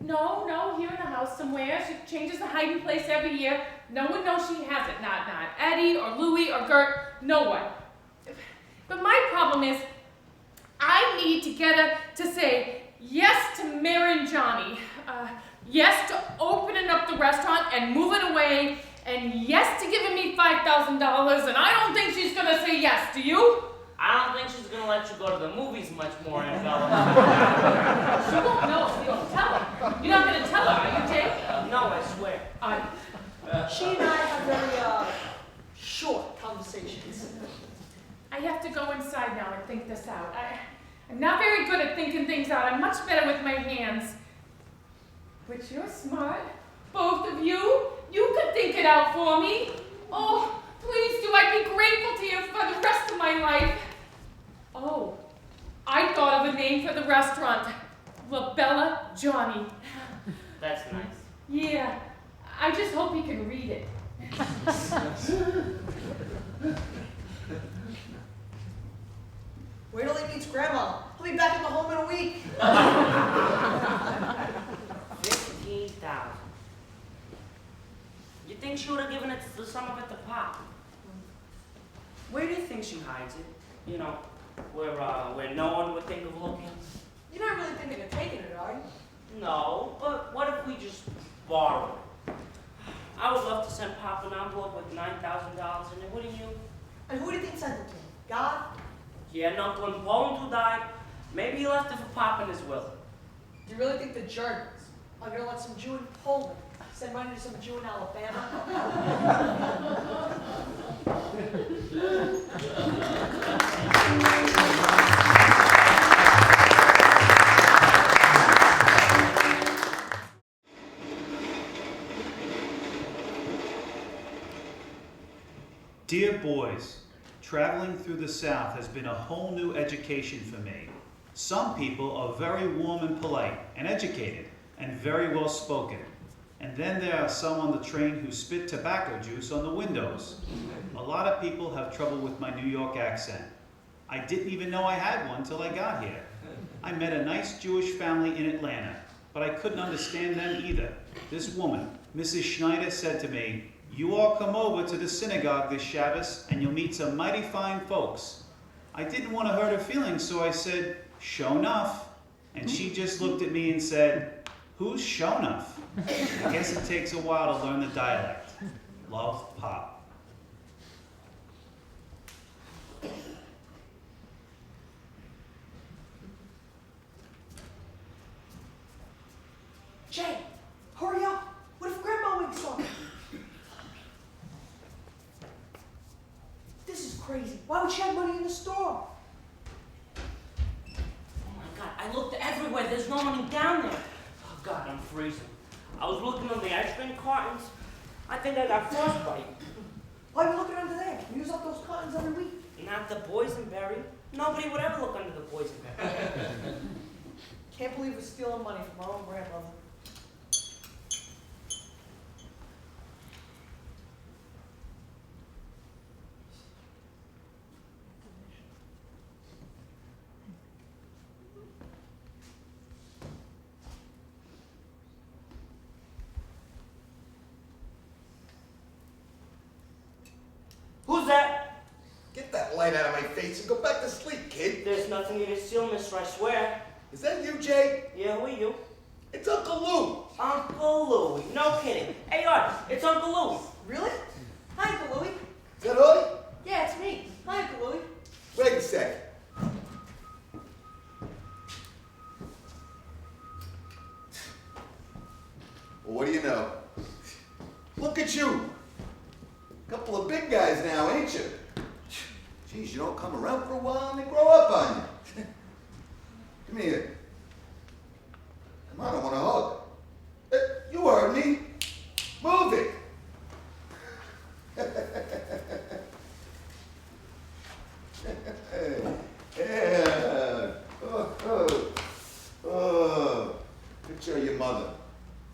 No, here in the house somewhere. She changes the hiding place every year. No one knows she has it. Not Eddie or Louie or Gert. No one. But my problem is, I need to get her to say yes to marrying Johnny, yes to opening up the restaurant and moving away, and yes to giving me $5,000. And I don't think she's gonna say yes. Do you? I don't think she's gonna let you go to the movies much more, Aunt Bella. She won't know if you don't tell her. You're not gonna tell her, are you, Jay? No, I swear. She and I have very short conversations. I have to go inside now and think this out. I'm not very good at thinking things out. I'm much better with my hands. But you're smart. Both of you. You could think it out for me. Oh, please do. I'd be grateful to you for the rest of my life. Oh, I thought of a name for the restaurant. La Bella Johnny. That's nice. Yeah, I just hope he can read it. Wait till he meets Grandma. He'll be back in the home in a week. 15,000. You think she would have given it some of it to Pop? Where do you think she hides it? You know, where no one would think of looking? You're not really thinking of taking it, are you? No, but what if we just borrow it? I would love to send Pop an envelope with $9,000 in it, wouldn't you? And who do you think sent it to him? God? Yeah, and Uncle in Poland who died, maybe he left it for Pop in his will. Do you really think the Germans are going to let some Jew in Poland send money to some Jew in Alabama? Dear boys, traveling through the South has been a whole new education for me. Some people are very warm and polite and educated and very well spoken. And then there are some on the train who spit tobacco juice on the windows. A lot of people have trouble with my New York accent. I didn't even know I had one till I got here. I met a nice Jewish family in Atlanta, but I couldn't understand them either. This woman, Mrs. Schneider, said to me, "You all come over to the synagogue this Shabbos and you'll meet some mighty fine folks." I didn't want to hurt her feelings, so I said, "Sho enough." And she just looked at me and said, "Who's Sho enough?" I guess it takes a while to learn the dialect. Love, Pop. Jay, hurry up. What if Grandma wakes up? This is crazy. Why would she have money in the store? Oh my God, I looked everywhere. There's no money down there. Oh God, I'm freezing. I was looking on the ice cream cartons. I think I got frostbite. Why are you looking under there? We use up those cartons every week. Not the boysenberry. Nobody would ever look under the boysenberry. Can't believe we're stealing money from our own grandmother. Who's that? Get that light out of my face and go back to sleep, kid. There's nothing here to steal, mister, I swear. Is that you, Jay? Yeah, who are you? It's Uncle Lou. Uncle Louie. No kidding. Hey, Art, it's Uncle Louie. Really? Hi, Uncle Louie. Is that Odie? Yeah, it's me. Hi, Uncle Louie. Wait a sec. Well, what do you know? Look at you. Couple of big guys now, ain't you? Geez, you don't come around for a while and they grow up on you. Come here. Come on, I want a hug. You heard me. Move it. Yeah. Oh. Picture of your mother.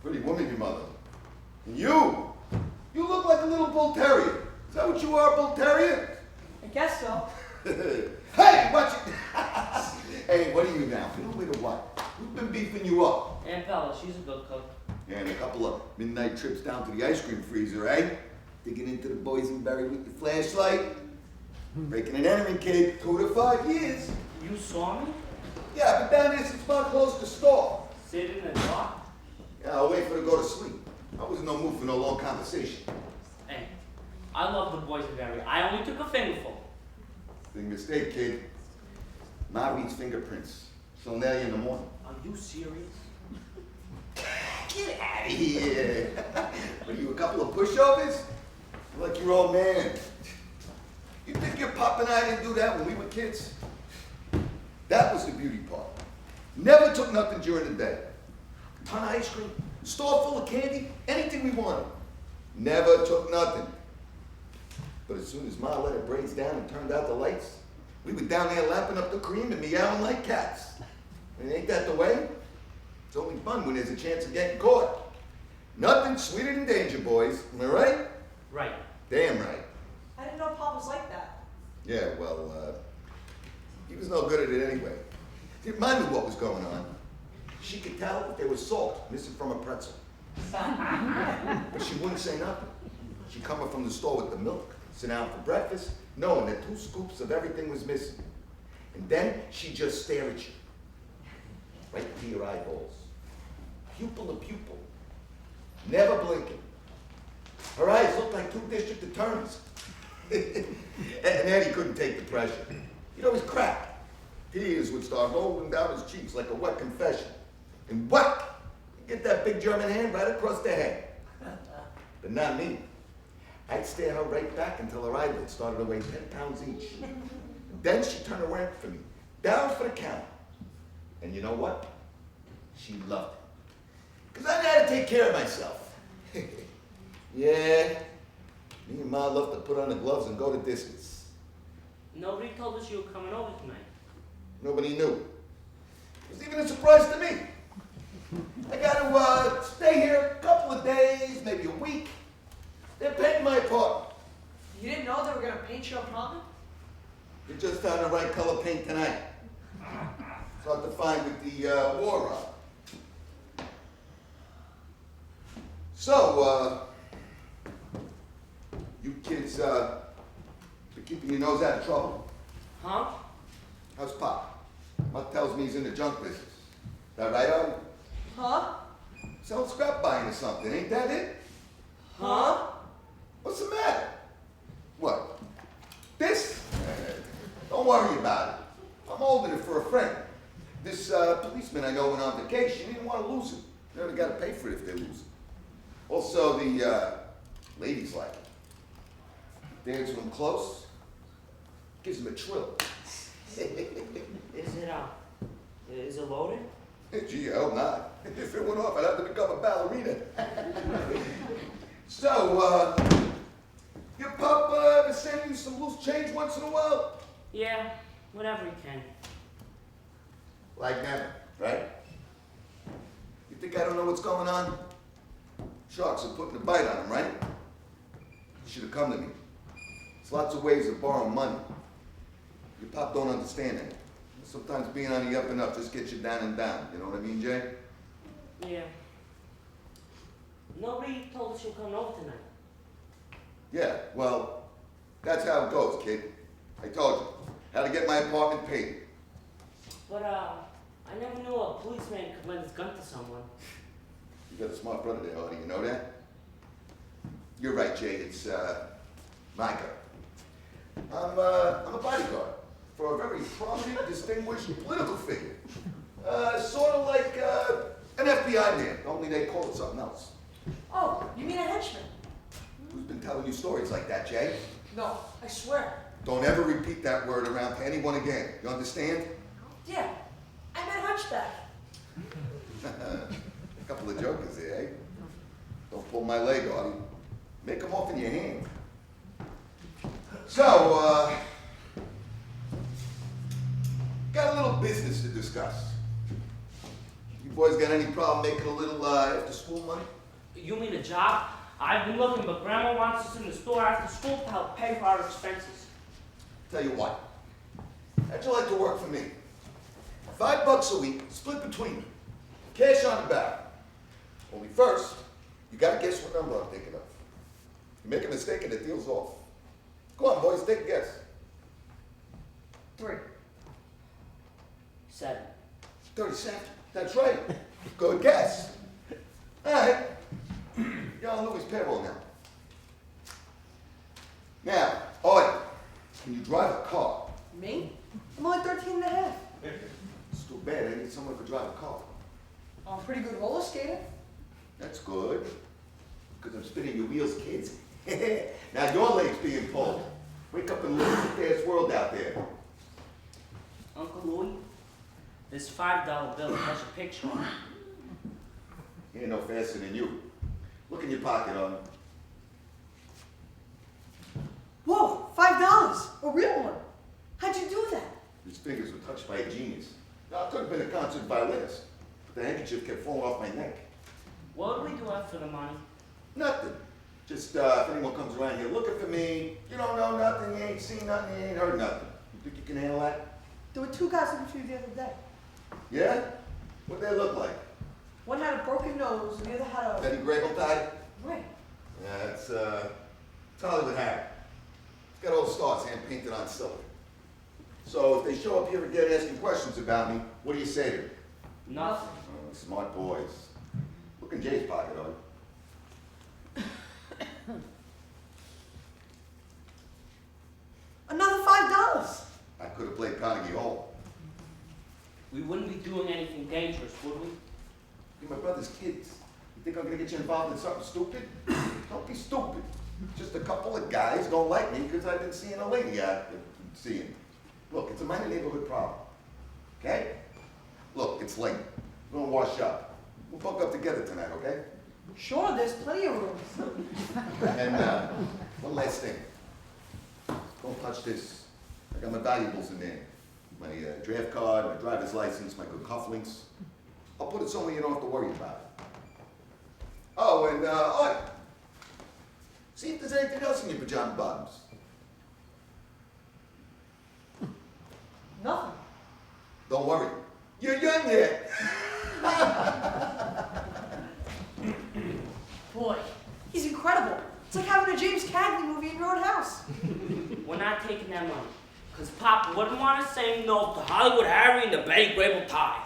Pretty woman, your mother. And you look like a little bull terrier. Is that what you are, bull terrier? I guess so. Hey, watch it. Hey, what are you now? Fiddle to what? Who's been beefing you up? Aunt Bella, she's a good cook. Yeah, and a couple of midnight trips down to the ice cream freezer, eh? Digging into the boysenberry with your flashlight. Breaking and entering, kid. 2 to 5 years. You saw me? Yeah, I've been down there since Mom closed the store. Sit in the dark? Yeah, I'll wait for her to go to sleep. I was in no mood for no long conversation. Hey, I love the boysenberry. I only took a fingerful. Big mistake, kid. Ma reads fingerprints. She'll nail you in the morning. Are you serious? Get out of here. What are you, a couple of pushovers? You're like your old man. You think your pop and I didn't do that when we were kids? That was the beauty part. Never took nothing during the day. Ton of ice cream, store full of candy, anything we wanted. Never took nothing. But as soon as Ma let her braids down and turned out the lights, we were down there lapping up the cream and meowing like cats. And ain't that the way? It's only fun when there's a chance of getting caught. Nothing sweeter than danger, boys. Am I right? Right. Damn right. I didn't know Pop was like that. Yeah, well, he was no good at it anyway. Ma knew what was going on. She could tell if there was salt missing from a pretzel. But she wouldn't say nothing. She'd come up from the store with the milk, sit down for breakfast, knowing that 2 scoops of everything was missing. And then she'd just stare at you, right into your eyeballs, pupil to pupil, never blinking. Her eyes looked like 2 district attorneys. And Eddie couldn't take the pressure. He'd always crack. Tears would start rolling down his cheeks like a wet confession. And whack! He'd get that big German hand right across the head. But not me. I'd stare her right back until her eyelids started to weigh 10 pounds each. Then she'd turn around for me, down for the count. And you know what? She loved it. Because I had to take care of myself. Yeah, Me and Ma love to put on the gloves and go the distance. Nobody told us you were coming over tonight. Nobody knew. It was even a surprise to me. I got to stay here a couple of days, maybe a week. They're painting my apartment. You didn't know they were gonna paint your apartment? They just found the right color paint tonight. It's hard to find with the war on. So, you kids been keeping your nose out of trouble? Huh? How's Pop? Pop tells me he's in the junk business. Is that right, Artie? Huh? Selling scrap buying or something, ain't that it? Huh? What's the matter? What? This? Don't worry about it. I'm holding it for a friend. This policeman I know went on vacation. He didn't want to lose him. You know, they got to pay for it if they lose him. Also, the ladies like it. Dance with him close. Gives him a trill. Is it loaded? Gee, I hope not. If it went off, I'd have to become a ballerina. So, your pop ever send you some loose change once in a while? Yeah, whenever you can. Like never, right? You think I don't know what's going on? Sharks are putting a bite on him, right? You should have come to me. There's lots of ways of borrowing money. Your pop don't understand it. Sometimes being on the up and up just gets you down and down. You know what I mean, Jay? Yeah. Nobody told us you were coming over tonight. Yeah, well, that's how it goes, kid. I told you. How to get my apartment paid. But, I never knew a policeman could lend his gun to someone. You got a smart brother there, Artie, you know that? You're right, Jay, it's, my gun. I'm a bodyguard for a very prominent, distinguished political figure. Sort of like, an FBI man, only they call it something else. Oh, you mean a henchman? Who's been telling you stories like that, Jay? No, I swear. Don't ever repeat that word around to anyone again. You understand? Yeah, I meant hunchback. A couple of jokers there, eh? Don't pull my leg, Artie. Make them off in your hand. So, got a little business to discuss. You boys got any problem making a little after school money? You mean a job? I've been looking, but Grandma wants us in the store after school to help pay for our expenses. Tell you what, how'd you like to work for me? $5 a week, split between you. Cash on the back. Only first, you gotta guess what number I'm thinking of. You make a mistake and the deal's off. Go on, boys, take a guess. 3. 7. 37. That's right. Good guess. All right. You're on Louis' payroll now. Now, Artie, can you drive a car? Me? I'm only 13 and a half. It's too bad. I need someone to drive a car. I'm a pretty good roller skater. That's good. Because I'm spinning your wheels, kids. Now your leg's being pulled. Wake up and look at this world out there. Uncle Louie, this $5 bill has your picture on it. He ain't no faster than you. Look in your pocket, Artie. Whoa, $5, a real one. How'd you do that? His fingers were touched by a genius. Now, I could have been a concert violinist, but the handkerchief kept falling off my neck. What do we do after the money? Nothing. Just, if anyone comes around here looking for me, you don't know nothing, you ain't seen nothing, you ain't heard nothing. You think you can handle that? There were 2 guys looking for you the other day. Yeah? What'd they look like? One had a broken nose, and the other had a... Betty Grable type? Right. Yeah, it's Hollywood Harry. It's got all the stars hand-painted on silver. So if they show up here again asking questions about me, what do you say to them? Nothing. Oh, smart boys. Look in Jay's pocket, Artie. Another $5. I could have played Carnegie Hall. We wouldn't be doing anything dangerous, would we? You're my brother's kids. You think I'm gonna get you involved in something stupid? Don't be stupid. Just a couple of guys don't like me because I've been seeing a lady out there. Seeing. Look, it's a minor neighborhood problem. Okay? Look, it's late. We're gonna wash up. We'll bunk up together tonight, okay? Sure, there's plenty of room. And one last thing. Don't touch this. I got my valuables in there. My draft card, my driver's license, my good cufflinks. I'll put it somewhere you don't have to worry about it. Oh, and see if there's anything else in your pajama bottoms. Nothing. Don't worry. You're young yet. Boy, he's incredible. It's like having a James Cagney movie in your own house. We're not taking that money. Because Pop wouldn't want to say no to Hollywood Harry and the Betty Grable tie.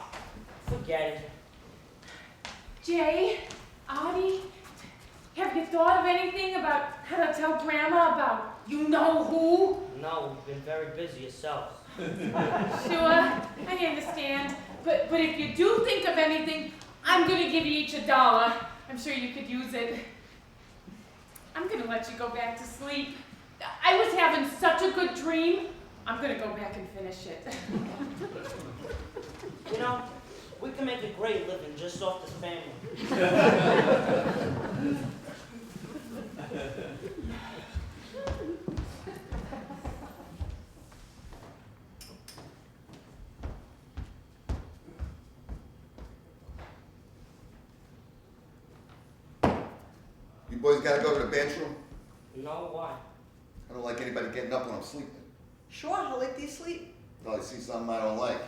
Forget it. Jay, Audie, have you thought of anything about how to tell Grandma about you know who? No, we've been very busy yourselves. Sure, I understand. But if you do think of anything, I'm gonna give you each $1. I'm sure you could use it. I'm gonna let you go back to sleep. I was having such a good dream. I'm gonna go back and finish it. You know, we can make a great living just off this family. You boys gotta go to the bathroom? No, why? I don't like anybody getting up when I'm sleeping. Sure, how late do you sleep? Until I see something I don't like.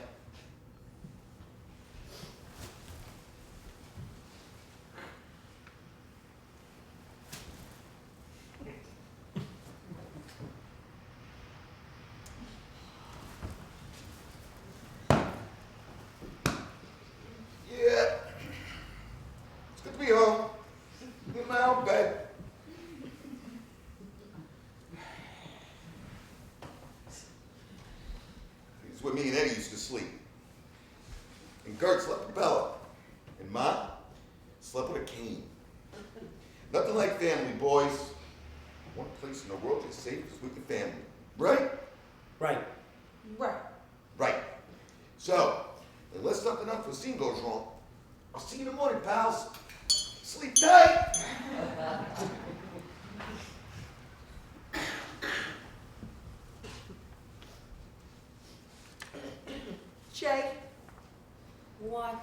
Yeah. It's good to be home. In my own bed. It's where me and Eddie used to sleep. And Gert slept with Bella. And Ma slept with a cane. Nothing like family, boys. One place in the world you're safe is with your family. Right? Right. Right. Right. So, unless something unforeseen goes wrong, I'll see you in the morning, pals. Sleep tight. Jay, What?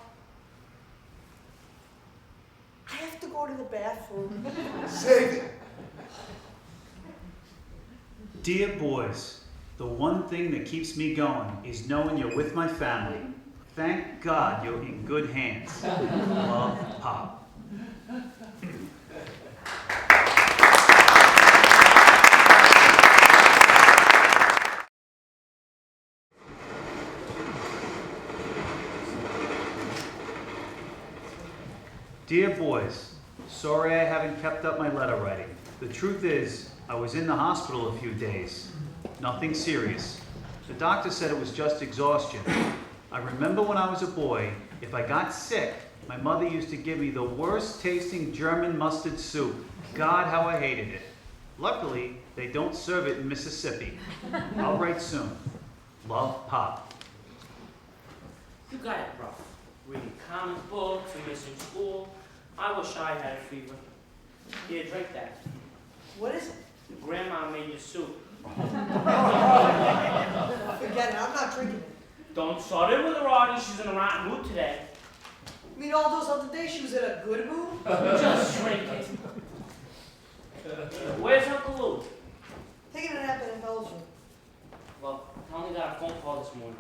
I have to go to the bathroom. Save it. Dear boys, the one thing that keeps me going is knowing you're with my family. Thank God you're in good hands. Love, Pop. Dear boys, sorry I haven't kept up my letter writing. The truth is, I was in the hospital a few days. Nothing serious. The doctor said it was just exhaustion. I remember when I was a boy, if I got sick, my mother used to give me the worst tasting German mustard soup. God, how I hated it. Luckily, they don't serve it in Mississippi. I'll write soon. Love, Pop. You got it rough. Reading comic books and missing school. I wish I had a fever. Here, drink that. What is it? Grandma made you soup. Forget it, I'm not drinking it. Don't start it with her, Audie. She's in a rotten mood today. I mean, all those other days she was in a good mood? Just drink it. Where's Uncle Lou? Taking a nap in Belgium. Well, I only got a phone call this morning.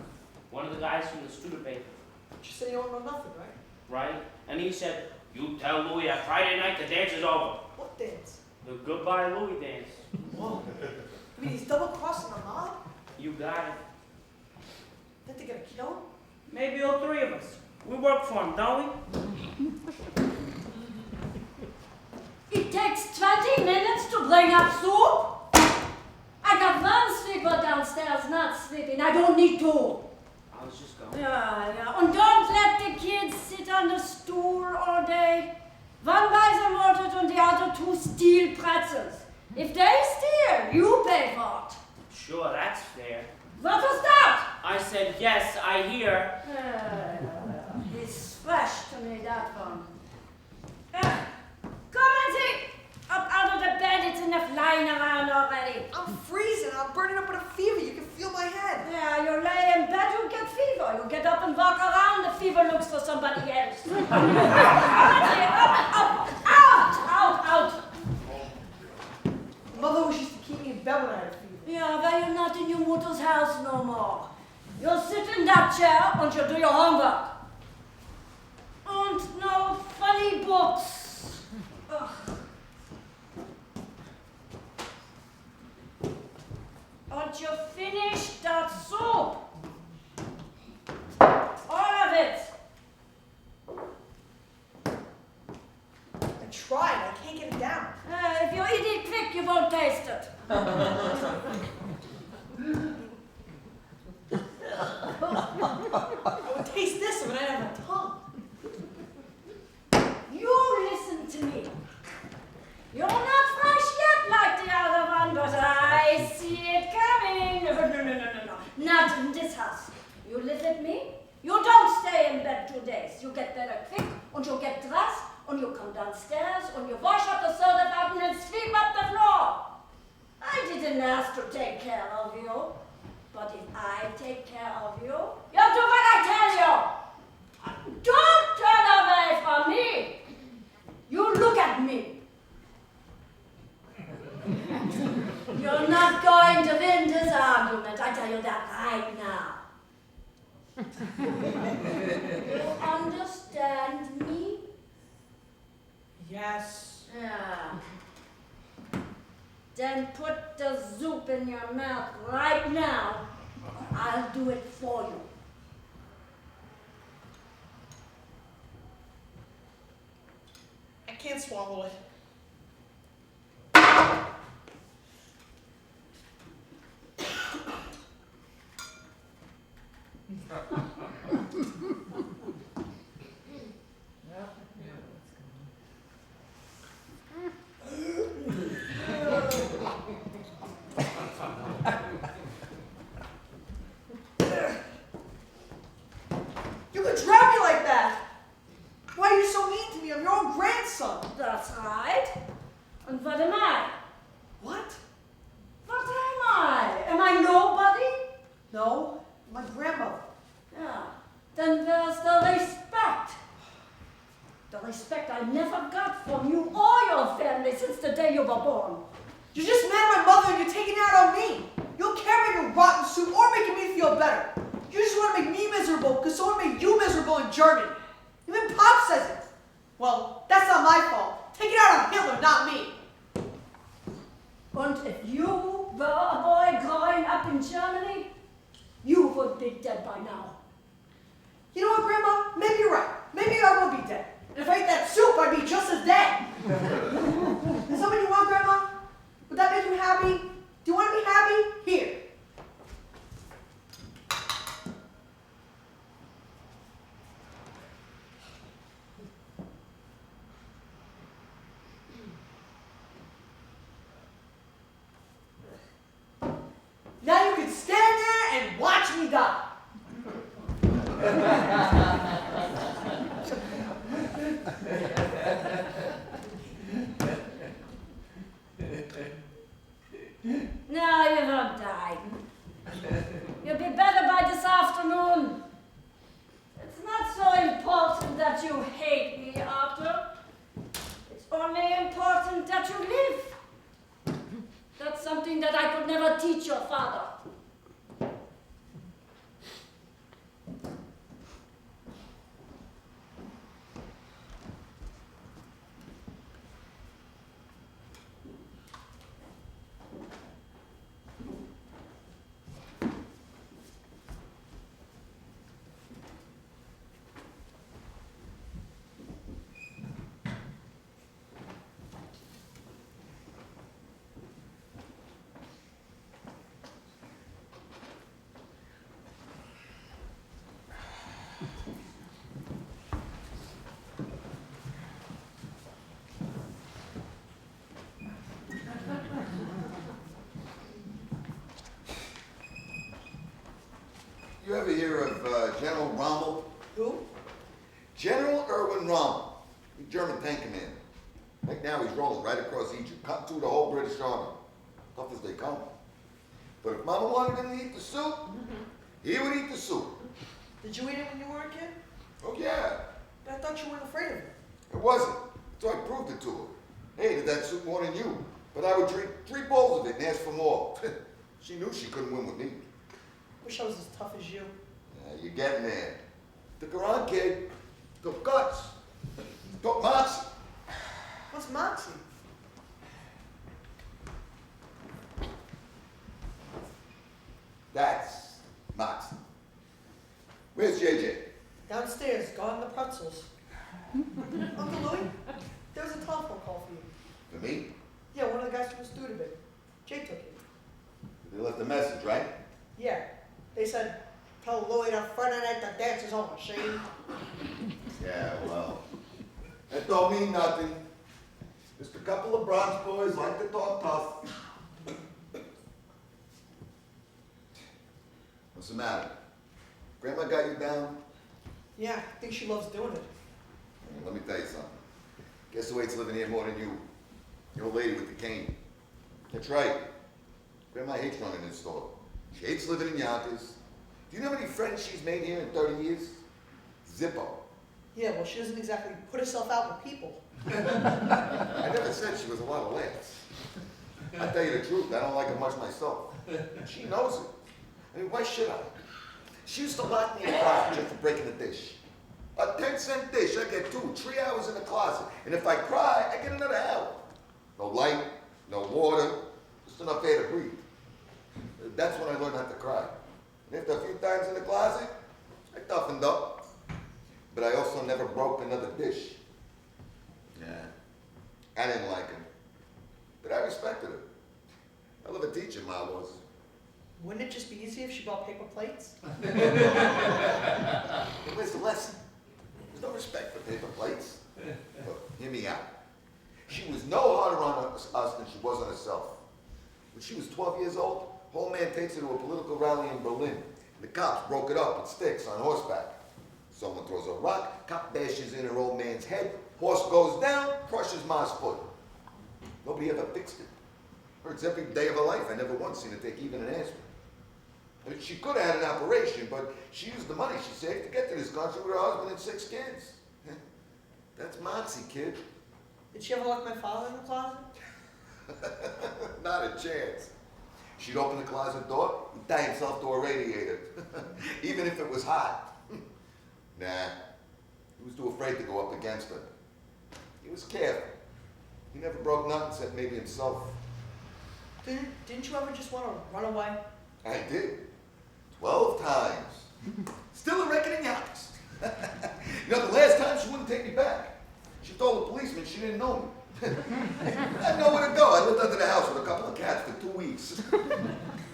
One of the guys from the student paper, But you said you don't know nothing, right? right? And he said, you tell Louie that Friday night the dance is over. What dance? The goodbye Louie dance. Whoa. I mean, he's double-crossing the mom? You got it. Think they're gonna kill him? Maybe all three of us. We work for him, don't we? It takes 20 minutes to bring up soup. I got one sweeper downstairs not sleeping. I don't need two. I was just going. Yeah. And don't let the kids sit on the stool all day. One buys a water and the other two steal pretzels. If they steal, you pay for it. Sure, that's fair. What was that? I said, yes, I hear. He's fresh to me, that one. enough lying around already. I'm freezing. I'm burning up with a fever. You can feel my head. Yeah, you lay in bed, you get fever. You get up and walk around, the fever looks for somebody else. Up, out. Mother always used to keep me in bed when I had a fever. Yeah, well, you're not in your mother's house no more. You'll sit in that chair and you'll do your homework. And no funny books. Ugh. Aren't you finished that soup? All of it. I tried. I can't get it down. If you eat it quick, you won't taste it. I would taste this if I didn't have a tongue. You listen to me. You're not fresh yet like the other one, but I see it coming. No. Not in this house. You live with me. You don't stay in bed 2 days. You get better quick, and you get dressed, and you come downstairs, and you wash up the soda fountain and sweep up the floor. I didn't ask to take care of you. But if I take care of you, you'll do what I tell you. Don't turn away from me. You look at me. You're not going to win this argument, I tell you that right now. You understand me? Yes. Yeah. Then put the soup in your mouth right now. I'll do it for you. I can't swallow it. You could drag me like that. Why are you so mean to me? I'm your own grandson. That's right. And what am I? What? What am I? Am I nobody? No, my grandmother. Yeah. Then where's the respect? The respect I never got from you or your family since the day you were born. You're just mad at my mother and you're taking it out on me. You don't care about your rotten soup or making me feel better. You just want to make me miserable because someone made you miserable in Germany. Even Pop says it. Well, that's not my fault. Take it out on Hitler, not me. And if you were a boy growing up in Germany, you would be dead by now. You know what, Grandma? Maybe you're right. Maybe I will be dead. And if I ate that soup, I'd be just as dead. Is that what you want, Grandma? Would that make you happy? Do you want to be happy? Here. Now you can stand there and watch me die. No, you won't die. You'll be better by this afternoon. It's not so important that you hate me, Arthur. It's only important that you live. That's something that I could never teach your father. You ever hear of General Rommel? Who? General Erwin Rommel, the German tank commander. Right now he's rolling right across Egypt, cutting through the whole British Army. Tough as they come. But if Mama wanted him to eat the soup, he would eat the soup. Did you eat it when you were a kid? Oh yeah, But I thought you weren't afraid of it. it wasn't. So I proved it to her. Hated that soup more than you. But I would drink 3 bowls of it and ask for more. She knew she couldn't win with me. Wish I was as tough as you. You're getting there. Took her on, kid. Took guts. Took moxie. What's Moxie? That's moxie. Where's JJ? Downstairs, guarding the pretzels. Uncle Louie, there was a telephone call for you. For me? Yeah, one of the guys from the Studebaker. Jay took it. They left a message, right? Yeah. They said, tell Louie that Friday night the dance is over, Shane. Yeah, well, that don't mean nothing. Just a couple of Bronx boys like to talk tough. What's the matter? Grandma got you down? Yeah, I think she loves doing it. Let me tell you something. Guess who hates living here more than you? The old lady with the cane. That's right. Grandma hates running this store. She hates living in Yonkers. Do you know how many friends she's made here in 30 years? Zippo. Yeah, well, she doesn't exactly put herself out with people. I never said she was a lot of laughs. I tell you the truth, I don't like her much myself. She knows it. I mean, why should I? She used to lock me in the closet just for breaking a dish. A 10-cent dish, I get 3 hours in the closet. And if I cry, I get another hour. No light, no water, just enough air to breathe. That's when I learned not to cry. And after a few times in the closet, I toughened up. But I also never broke another dish. Yeah, I didn't like her. But I respected her. Hell of a teacher, Ma was. Wouldn't it just be easy if she bought paper plates? But where's the lesson? There's no respect for paper plates. Look, hear me out. She was no harder on us than she was on herself. When she was 12 years old, whole man takes her to a political rally in Berlin. The cops broke it up with sticks on horseback. Someone throws a rock, cop bashes in her old man's head, horse goes down, crushes Ma's foot. Nobody ever fixed it. Hurts every day of her life. I never once seen her take even an aspirin. I mean, she could have had an operation, but she used the money she saved to get to this country with her husband and 6 kids. That's Moxie, kid. Did she ever lock my father in the closet? Not a chance. She'd open the closet door, he'd tie himself to a radiator, even if it was hot. Nah, he was too afraid to go up against her. He was careful. He never broke nothing except maybe himself. Didn't you ever just want to run away? I did. 12 times. Still a record in Yonkers. You know, the last time she wouldn't take me back. She told the policeman she didn't know me. I had nowhere to go. I lived under the house with a couple of cats for 2 weeks.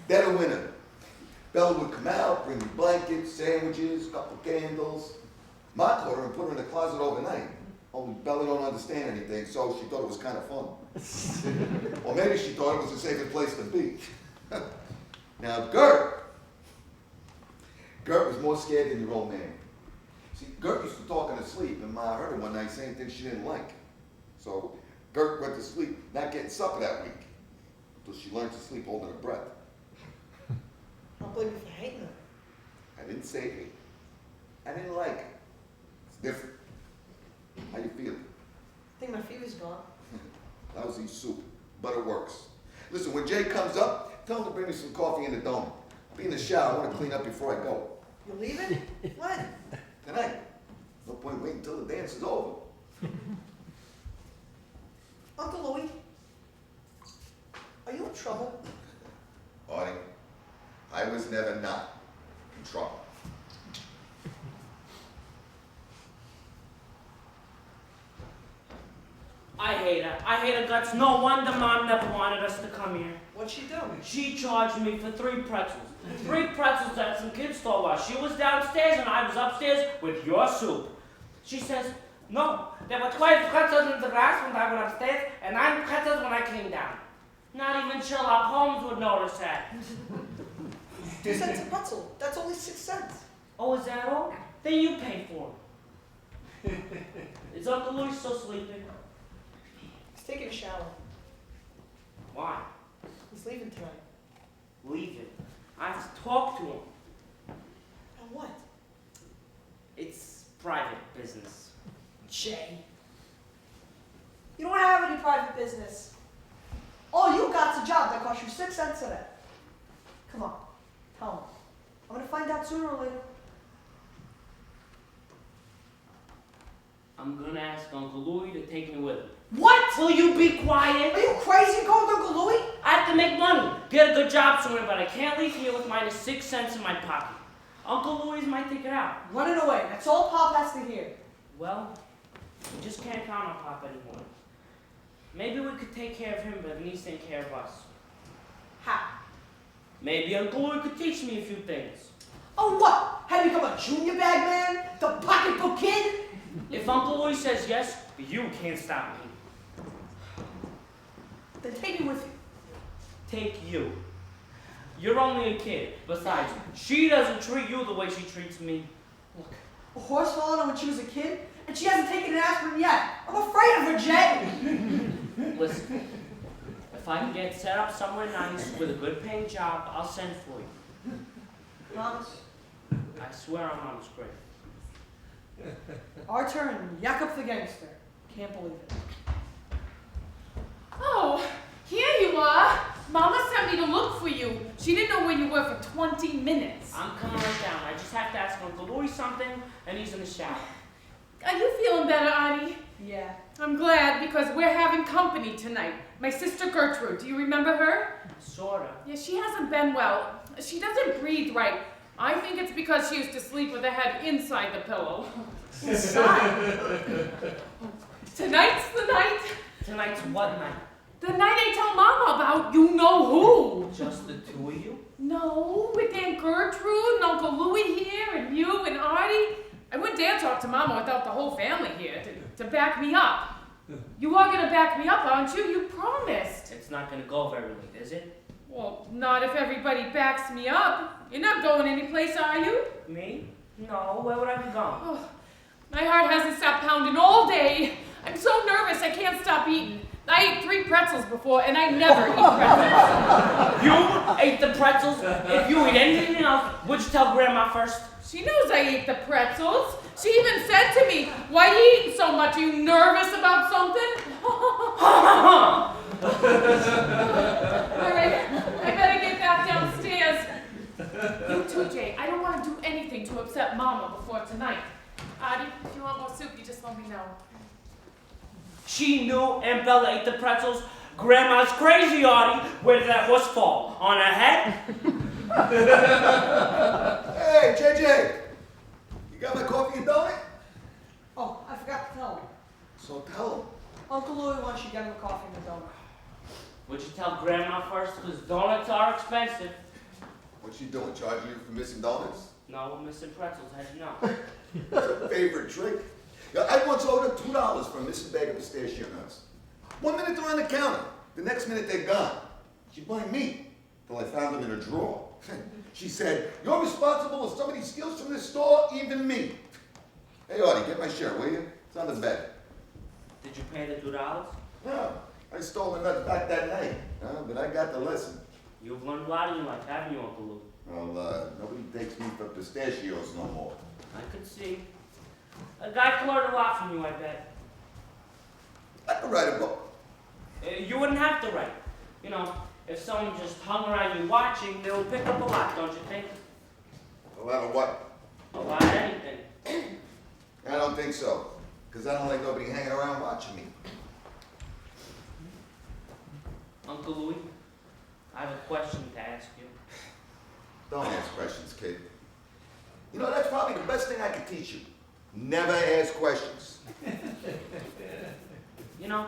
Dead of winter. Bella would come out, bring me blankets, sandwiches, a couple of candles. Ma caught her and put her in the closet overnight. Only Bella don't understand anything, so she thought it was kind of fun. Or maybe she thought it was the safest place to be. Now, Gert was more scared than your old man. See, Gert used to talk in her sleep, and Ma heard her one night saying things she didn't like. So Gert went to sleep, not getting supper that week, until she learned to sleep holding her breath. I don't blame you for hating her. I didn't say hate. I didn't like her. It's different. How you feel? I think my fever's gone. Lousy soup, but it works. Listen, when Jay comes up, tell him to bring me some coffee in the dome. I'll be in the shower. I want to clean up before I go. You're leaving? When? Tonight. No point waiting until the dance is over. Uncle Louie, are you in trouble? Artie, I was never not in trouble. I hate her. I hate her guts. No wonder Mom never wanted us to come here. What'd she do? She charged me for 3 pretzels. 3 pretzels at some kid's store while she was downstairs and I was upstairs with your soup. She says, no, there were 12 pretzels in the glass when I went upstairs and 9 pretzels when I came down. Not even Sherlock Holmes would notice that. 2 cents a pretzel. That's only 6 cents. Oh, is that all? Then you pay for it. Is Uncle Louis still sleeping? taking a shower. Why? He's leaving tonight. Leave it. I have to talk to him. And what? It's private business. Jay. You don't have any private business. All you got's a job that cost you 6 cents a day. Come on, tell him. I'm gonna find out sooner or later. I'm gonna ask Uncle Louie to take me with him. What? Will you be quiet? Are you crazy going with Uncle Louie? I have to make money, get a good job somewhere, but I can't leave here with minus 6 cents in my pocket. Uncle Louie's my ticket out. Running away. That's all Pop has to hear. Well, we just can't count on Pop anymore. Maybe we could take care of him, but he needs to take care of us. How? Maybe Uncle Louie could teach me a few things. Oh, what? Have you become a junior bag man? The pocketbook kid? If Uncle Louie says yes, you can't stop me. Then take me with you. Take you. You're only a kid. Besides, she doesn't treat you the way she treats me. Look, a horse fell on her when she was a kid, and she hasn't taken an aspirin yet. I'm afraid of her, Jay. Listen, if I can get set up somewhere nice with a good paying job, I'll send for you. Promise? I swear I'm on great. Our turn. Jakob the gangster. Can't believe it. Oh, here you are. Mama sent me to look for you. She didn't know where you were for 20 minutes. I'm coming right down. I just have to ask Uncle Louie something, and he's in the shower. Are you feeling better, Artie? Yeah. I'm glad because we're having company tonight. My sister Gertrude, do you remember her? Sorta. Yeah, she hasn't been well. She doesn't breathe right. I think it's because she used to sleep with her head inside the pillow. Inside? Tonight's the night. Tonight's what night? The night I tell Mama about you know who. Just the two of you? No, with Aunt Gertrude and Uncle Louie here and you and Artie. I wouldn't dare talk to Mama without the whole family here to back me up. You are going to back me up, aren't you? You promised. It's not gonna go very late, is it? Well, not if everybody backs me up. You're not going anyplace, are you? Me? No, where would I be going? Oh, my heart hasn't stopped pounding all day. I'm so nervous I can't stop eating. I ate 3 pretzels before, and I never eat pretzels. You ate the pretzels? If you eat anything else, would you tell Grandma first? She knows I ate the pretzels. She even said to me, "Why are you eating so much? Are you nervous about something?" All right, I better get back downstairs. You too, Jay. I don't want to do anything to upset Mama before tonight. Artie, if you want more soup, you just let me know. She knew Aunt Bella ate the pretzels. Grandma's crazy, Artie. Where did that horse fall? On her head? Hey, JJ! You got my coffee and donut? Oh, I forgot to tell him. So tell him. Uncle Louie wants you to get him a coffee and a donut. Would you tell Grandma first? Because donuts are expensive. What's she doing, charging you for missing donuts? No, we're missing pretzels, how'd you know? It's a favorite trick. Yeah, I once owed her $2 for a missing bag of pistachio nuts. 1 minute they're on the counter, the next minute they're gone. She blamed me till I found them in her drawer. She said, "You're responsible if somebody steals from this store, even me." Hey, Artie, get my share, will you? It's on the bed. Did you pay the $2? No, I stole the nuts back that night, but I got the lesson. You've learned a lot in life, haven't you, Uncle Lou? Well, nobody takes me for pistachios no more. I could see. A guy could learn a lot from you, I bet. I could write a book. You wouldn't have to write. You know, if someone just hung around you watching, they would pick up a lot, don't you think? A lot of what? A lot of anything. I don't think so, because I don't like nobody hanging around watching me. Uncle Louie, I have a question to ask you. Don't ask questions, kid. You know, that's probably the best thing I could teach you. Never ask questions. You know,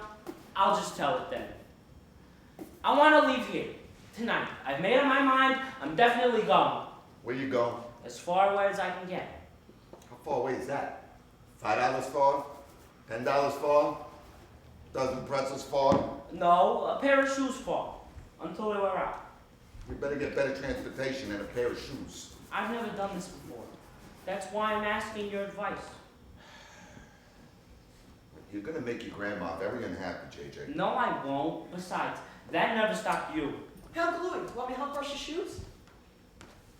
I'll just tell it then. I want to leave here, tonight. I've made up my mind, I'm definitely going. Where you going? As far away as I can get. How far away is that? $5 far? $10 far? Dozen pretzels far? No, a pair of shoes fall, until they wear out. You better get better transportation than a pair of shoes. I've never done this before. That's why I'm asking your advice. You're gonna make your grandma very unhappy, JJ. No, I won't. Besides, that never stopped you. Hey, Uncle Louie, want me to help brush your shoes?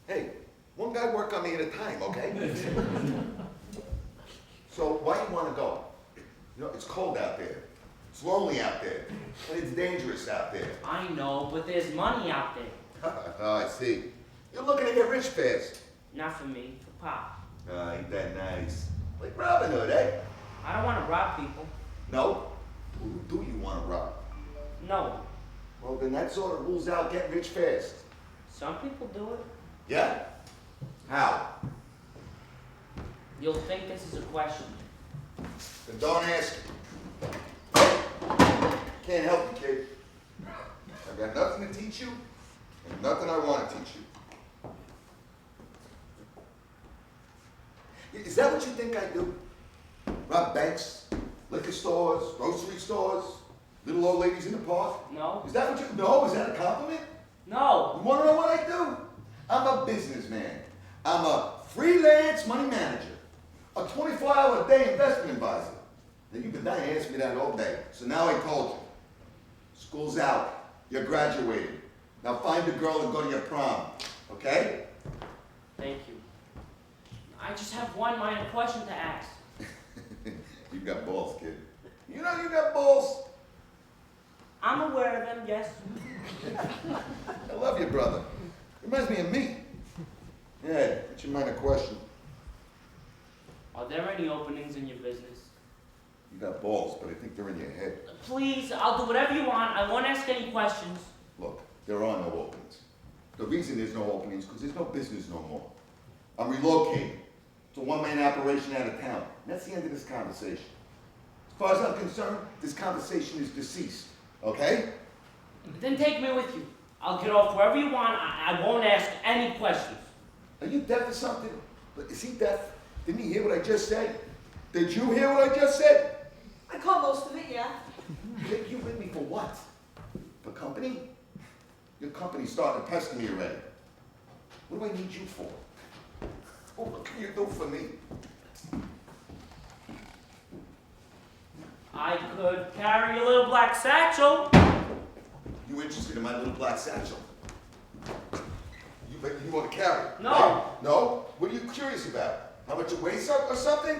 Hey, one guy work on me at a time, okay? So why you wanna go? You know, it's cold out there. It's lonely out there. And it's dangerous out there. I know, but there's money out there. Oh, I see. You're looking to get rich fast. Not for me, for Pop. Ain't that nice? Like Robin Hood, eh? I don't want to rob people. No? Who do you want to rob? No. Well, then that sort of rules out getting rich fast. Some people do it. Yeah? How? You'll think this is a question. Then don't ask. Can't help you, kid. I've got nothing to teach you, and nothing I want to teach you. Is that what you think I do? Rob banks, liquor stores, grocery stores, little old ladies in the park? No. Is that what you know? Is that a compliment? No. You want to know what I do? I'm a businessman. I'm a freelance money manager. A 24-hour-a-day investment advisor. Now, you've been dying to ask me that all day, so now I told you. School's out. You're graduating. Now find a girl and go to your prom, okay? Thank you. I just have one minor question to ask. You got balls, kid. You know you got balls. I'm aware of them, yes. I love you, brother. Reminds me of me. Yeah, what's your minor question? Are there any openings in your business? You got balls, but I think they're in your head. Please, I'll do whatever you want. I won't ask any questions. Look, there are no openings. The reason there's no openings is because there's no business no more. I'm relocating. It's a one-man operation out of town. And that's the end of this conversation. As far as I'm concerned, this conversation is deceased. Okay? Then take me with you. I'll get off wherever you want. I won't ask any questions. Are you deaf or something? Is he deaf? Didn't he hear what I just said? Did you hear what I just said? I caught most of it, yeah. Take you with me for what? For company? Your company's starting to pester me already. What do I need you for? Oh, what can you do for me? I could carry a little black satchel. You interested in my little black satchel? You want to carry it? No. Right? No? What are you curious about? How much it weighs or something?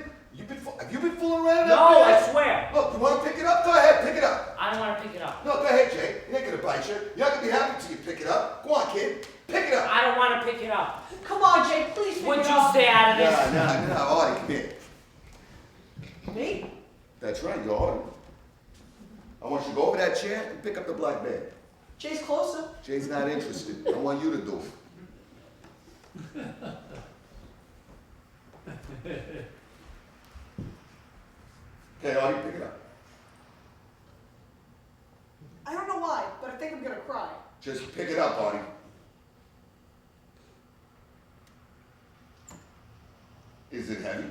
Have you been fooling around No, out there? I swear. Look, you want to pick it up? Go ahead, pick it up. I don't want to pick it up. No, go ahead, Jay. It ain't gonna bite you. You're not gonna be happy till you pick it up. Go on, kid. Pick it up. I don't want to pick it up. Come on, Jay, please pick Would it you up. stay out of this? No, Artie, come here. Me? That's right, you're Artie. I want you to go over that chair and pick up the black bag. Jay's closer. Jay's not interested. I want you to do it. Okay, Artie, pick it up. I don't know why, but I think I'm gonna cry. Just pick it up, Artie. Is it heavy?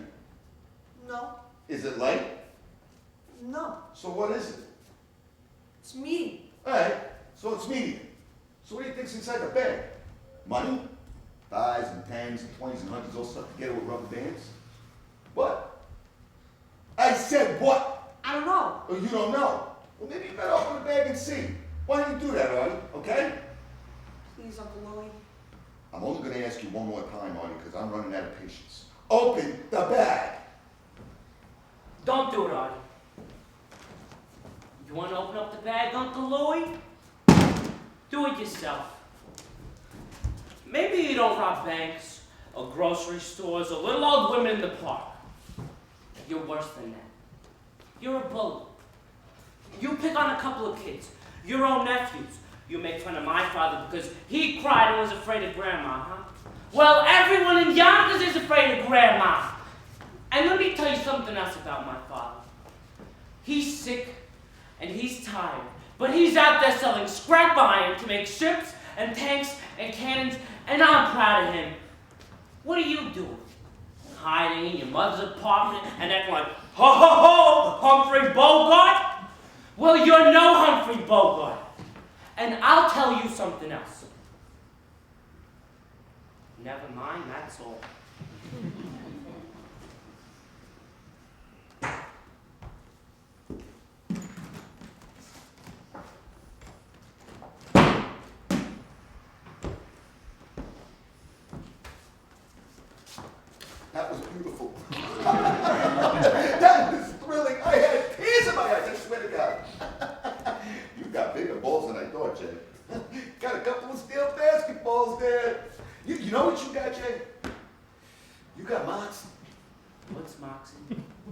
No. Is it light? No. So what is it? It's meaty. Alright, so it's medium. So what do you think's inside the bag? Money? 5s and 10s and 20s and 100s all stuck together with rubber bands? What? I said what? I don't know. Oh, you don't know? Well, maybe you better open the bag and see. Why don't you do that, Artie? Okay? Please, Uncle Louie. I'm only going to ask you one more time, Artie, because I'm running out of patience. Open the bag. Don't do it, Artie. You want to open up the bag, Uncle Louie? Do it yourself. Maybe you don't rob banks or grocery stores or little old women in the park. You're worse than that. You're a bully. You pick on a couple of kids, your own nephews. You make fun of my father because he cried and was afraid of Grandma, huh? Well, everyone in Yonkers is afraid of Grandma. And let me tell you something else about my father. He's sick and he's tired, but he's out there selling scrap iron to make ships and tanks and cannons, and I'm proud of him. What are you doing? Hiding in your mother's apartment and acting like, ho ho ho, Humphrey Bogart? Well, you're no Humphrey Bogart. And I'll tell you something else. Never mind, that's all. beautiful. That was thrilling. I had tears in my eyes, I swear to God. You got bigger balls than I thought, Jay. Got a couple of steel basketballs there. You know what you got, Jay? You got Moxie. What's Moxie?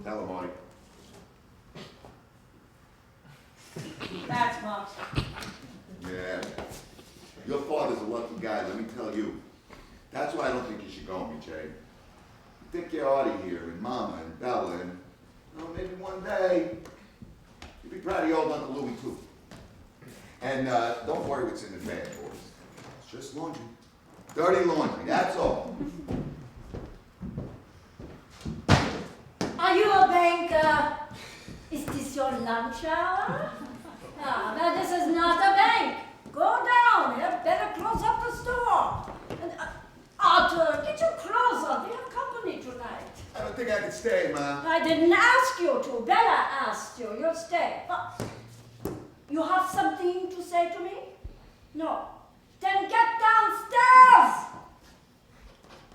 Tell him, Marty. That's Moxie. Yeah. Your father's a lucky guy, let me tell you. That's why I don't think you should go with me, Jay. You think you're Artie here, and Mama, and Bella, and maybe one day you'll be proud of your old Uncle Louie, too. And don't worry what's in the bag, boys. It's just laundry. Dirty laundry, that's all. Are you a banker? Is this your lunch hour? Ah, but this is not a bank. Go down. You better close up the store. And, Arthur, get your clothes on. We have company tonight. I don't think I can stay, Ma. I didn't ask you to. Bella asked you. You'll stay. But you have something to say to me? No. Then get downstairs.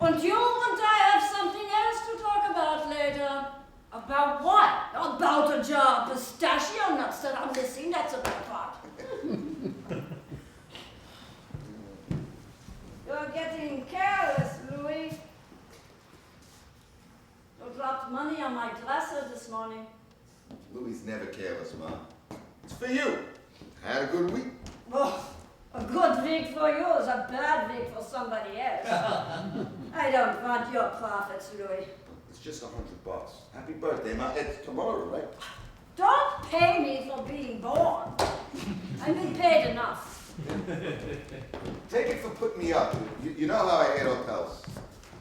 And you and I have something else to talk about later. About what? About a jar of pistachio nuts that I'm missing. That's a bad part. You're getting careless, Louis. You dropped money on my dresser this morning. Louie's never careless, Ma. It's for you. I had a good week. Oh, a good week for you is a bad week for somebody else. I don't want your profits, Louis. It's just $100. Happy birthday, Ma. It's tomorrow, right? Don't pay me for being born. I've been paid enough. Take it for putting me up. You know how I hate hotels.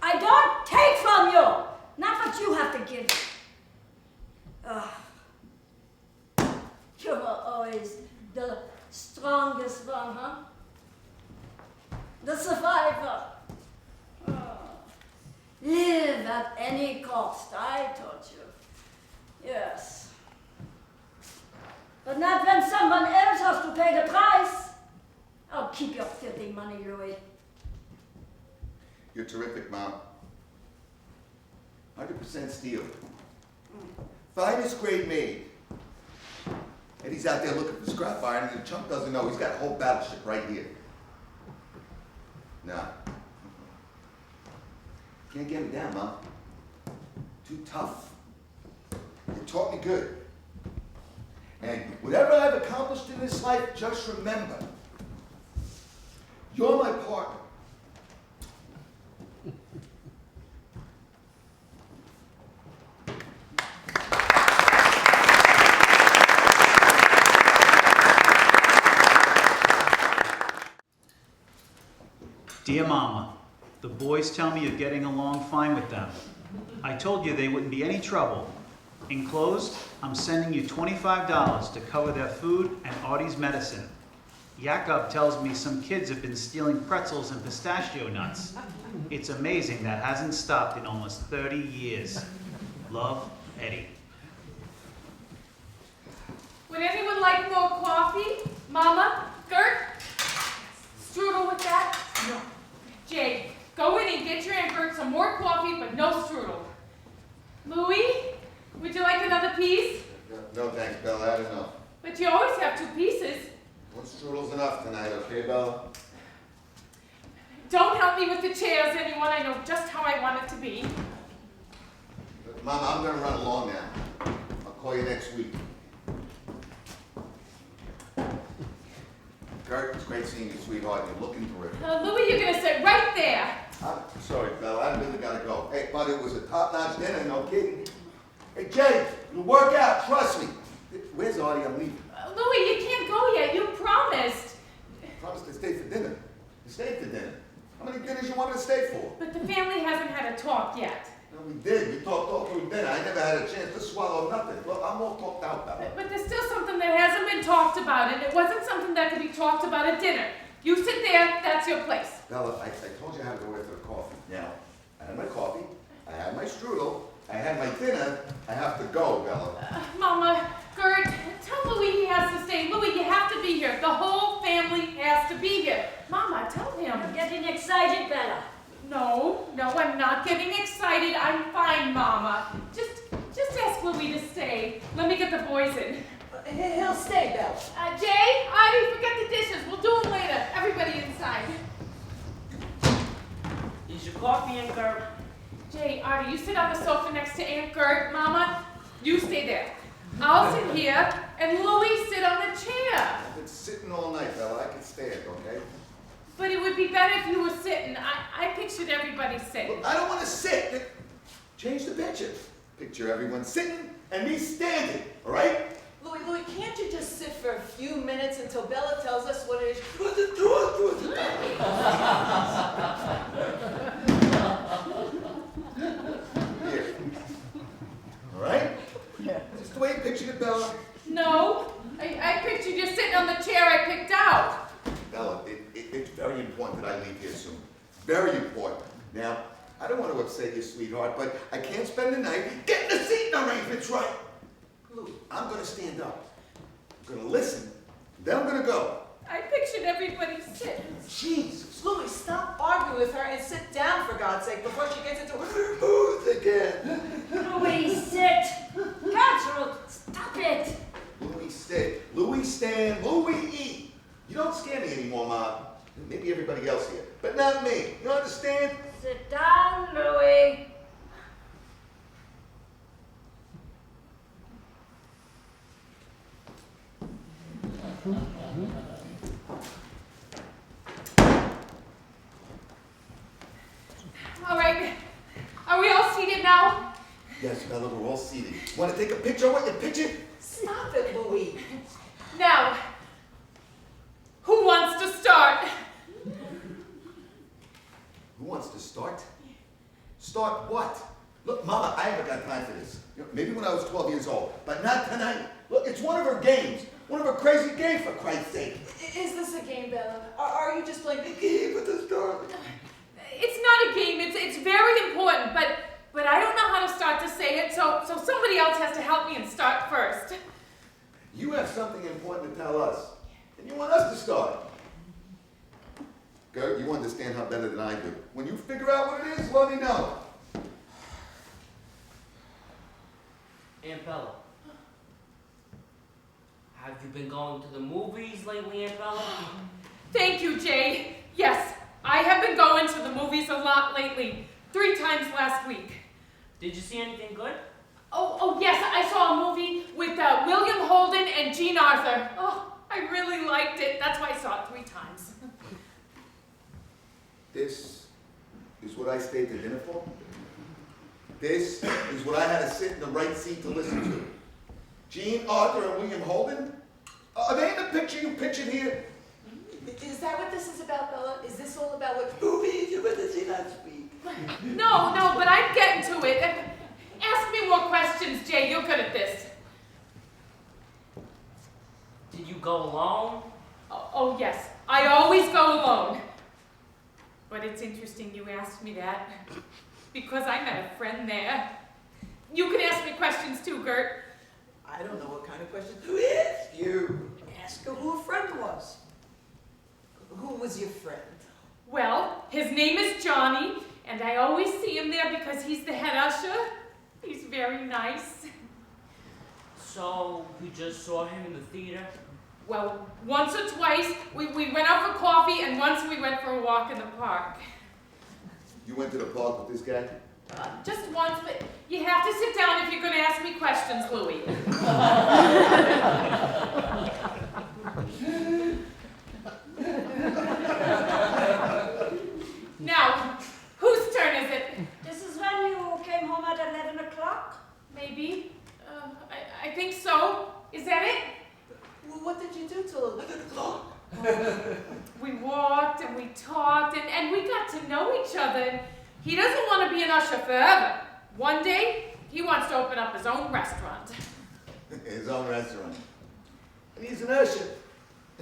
I don't take from you. Not what you have to give. You were always the strongest one, huh? The survivor. Live at any cost, I taught you. Yes. But not when someone else has to pay the price. Oh, keep your filthy money, Louis. You're terrific, Mom. 100% steel. Finest grade made. Eddie's out there looking for scrap iron, and the chump doesn't know he's got a whole battleship right here. Nah. Can't get me down, Mom. Too tough. You taught me good. And whatever I've accomplished in this life, just remember, you're my partner. Dear Mama, the boys tell me you're getting along fine with them. I told you they wouldn't be any trouble. Enclosed, I'm sending you $25 to cover their food and Artie's medicine. Jakob tells me some kids have been stealing pretzels and pistachio nuts. It's amazing that hasn't stopped in almost 30 years. Love, Eddie. Would anyone like more coffee? Mama? Gert? Strudel with that? No. Jay, go in and get your Aunt Gert some more coffee, but no strudel. Louis, would you like another piece? No thanks, Bella. I had enough. But you always have 2 pieces. One strudel's enough tonight, okay, Bella? Don't help me with the chairs, anyone. I know just how I want it to be. Mama, I'm gonna run along now. I'll call you next week. Kurt, it's great seeing you, sweetheart. You're looking terrific. Louis, you're going to sit right there. I'm sorry, Bella. I really gotta go. Hey, but it was a top-notch dinner, no kidding. Hey, Jay, it'll work out. Trust me. Where's Artie? I'm leaving. Louis, you can't go yet. You promised. I promised to stay for dinner. You stayed for dinner. How many dinners you wanted to stay for? But the family hasn't had a talk yet. No, we did. We talked all through dinner. I never had a chance to swallow nothing. Well, I'm all talked out, Bella. But there's still something that hasn't been talked about, and it wasn't something that could be talked about at dinner. You sit there, that's your place. Bella, I told you I had to go away for the coffee. Now, I had my coffee, I had my strudel, I had my dinner, I have to go, Bella. Mama, Gert, tell Louis he has to stay. Louis, you have to be here. The whole family has to be here. Mama, tell him. You're getting excited, Bella. No, I'm not getting excited. I'm fine, Mama. Just ask Louis to stay. Let me get the boys in. He'll stay, Belle. Jay, Artie, forget the dishes. We'll do them later. Everybody inside. Is your coffee in, Kurt? Jay, Artie, you sit on the sofa next to Aunt Gert. Mama, you stay there. I'll sit here, and Louis sit on the chair. I've been sitting all night, Bella. I can stand, okay? But it would be better if you were sitting. I pictured everybody sitting. Look, I don't want to sit. Change the picture. Picture everyone sitting and me standing, all right? Louis, can't you just sit for a few minutes until Bella tells us what it is? Here. All right? Yeah. Is this the way you pictured it, Bella? No, I pictured you sitting on the chair I picked out. Bella, it's very important that I leave here soon. Very important. Now, I don't want to upset you, sweetheart, but I can't spend the night getting the seating arrangements right. Louis, I'm going to stand up. I'm going to listen. Then I'm going to go. I pictured everybody sitting. Jesus. Louis, stop arguing with her and sit down, for God's sake, before she gets into her Booth again. Louis, sit. Gertrude, stop it. Louis sit. Louis stand. Louis eat. You don't scare me anymore, Mom. Maybe everybody else here, but not me. You understand? Sit down, Louis. All right, are we all seated now? Yes, Bella, we're all seated. Want to take a picture? I want your picture. Stop it, Louis. Now, who wants to start? Who wants to start? Start what? Look, Mama, I haven't got time for this. Maybe when I was 12 years old, but not tonight. Look, it's one of her games. One of her crazy games, for Christ's sake. Is this a game, Bella? Are you just playing the game with this darling? It's not a game. It's very important, but I don't know how to start to say it, so somebody else has to help me and start first. You have something important to tell us, and you want us to start. Gert, you understand her better than I do. When you figure out what it is, let me know. Aunt Bella. Have you been going to the movies lately, Aunt Bella? Thank you, Jay. Yes, I have been going to the movies a lot lately. 3 times last week. Did you see anything good? Oh, yes, I saw a movie with William Holden and Jean Arthur. Oh, I really liked it. That's why I saw it 3 times. This is what I stayed to dinner for? This is what I had to sit in the right seat to listen to? Jean Arthur and William Holden? Are they in the picture you pictured here? Is that what this is about, Bella? Is this all about what movies you went to see last week? No, but I'm getting to it. Ask me more questions, Jay. You're good at this. Did you go alone? Oh, yes. I always go alone. But it's interesting you asked me that, because I met a friend there. You can ask me questions too, Gert. I don't know what kind of questions to ask you. Ask her who her friend was. Who was your friend? Well, his name is Johnny, and I always see him there because he's the head usher. He's very nice. So, you just saw him in the theater? Well, once or twice, we went out for coffee, and once we went for a walk in the park. You went to the park with this guy? Just once, but you have to sit down if you're going to ask me questions, Louis. Now, whose turn is it? This is when you came home at 11 o'clock? Maybe. I think so. Is that it? Well, what did you do till 11 o'clock? We walked and we talked and we got to know each other. He doesn't want to be an usher forever. One day, he wants to open up his own restaurant. His own restaurant. And he's an usher.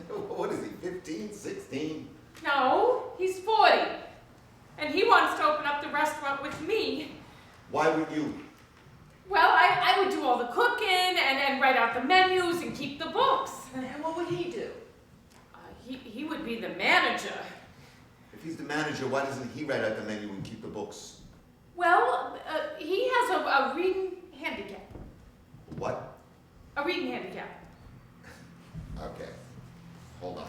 What is he, 15, 16? No, he's 40. And he wants to open up the restaurant with me. Why would you? Well, I would do all the cooking and write out the menus and keep the books. And what would he do? He would be the manager. If If he's the manager, why doesn't he write out the menu and keep the books? Well, he has a reading handicap. What? A reading handicap. Okay. Hold on.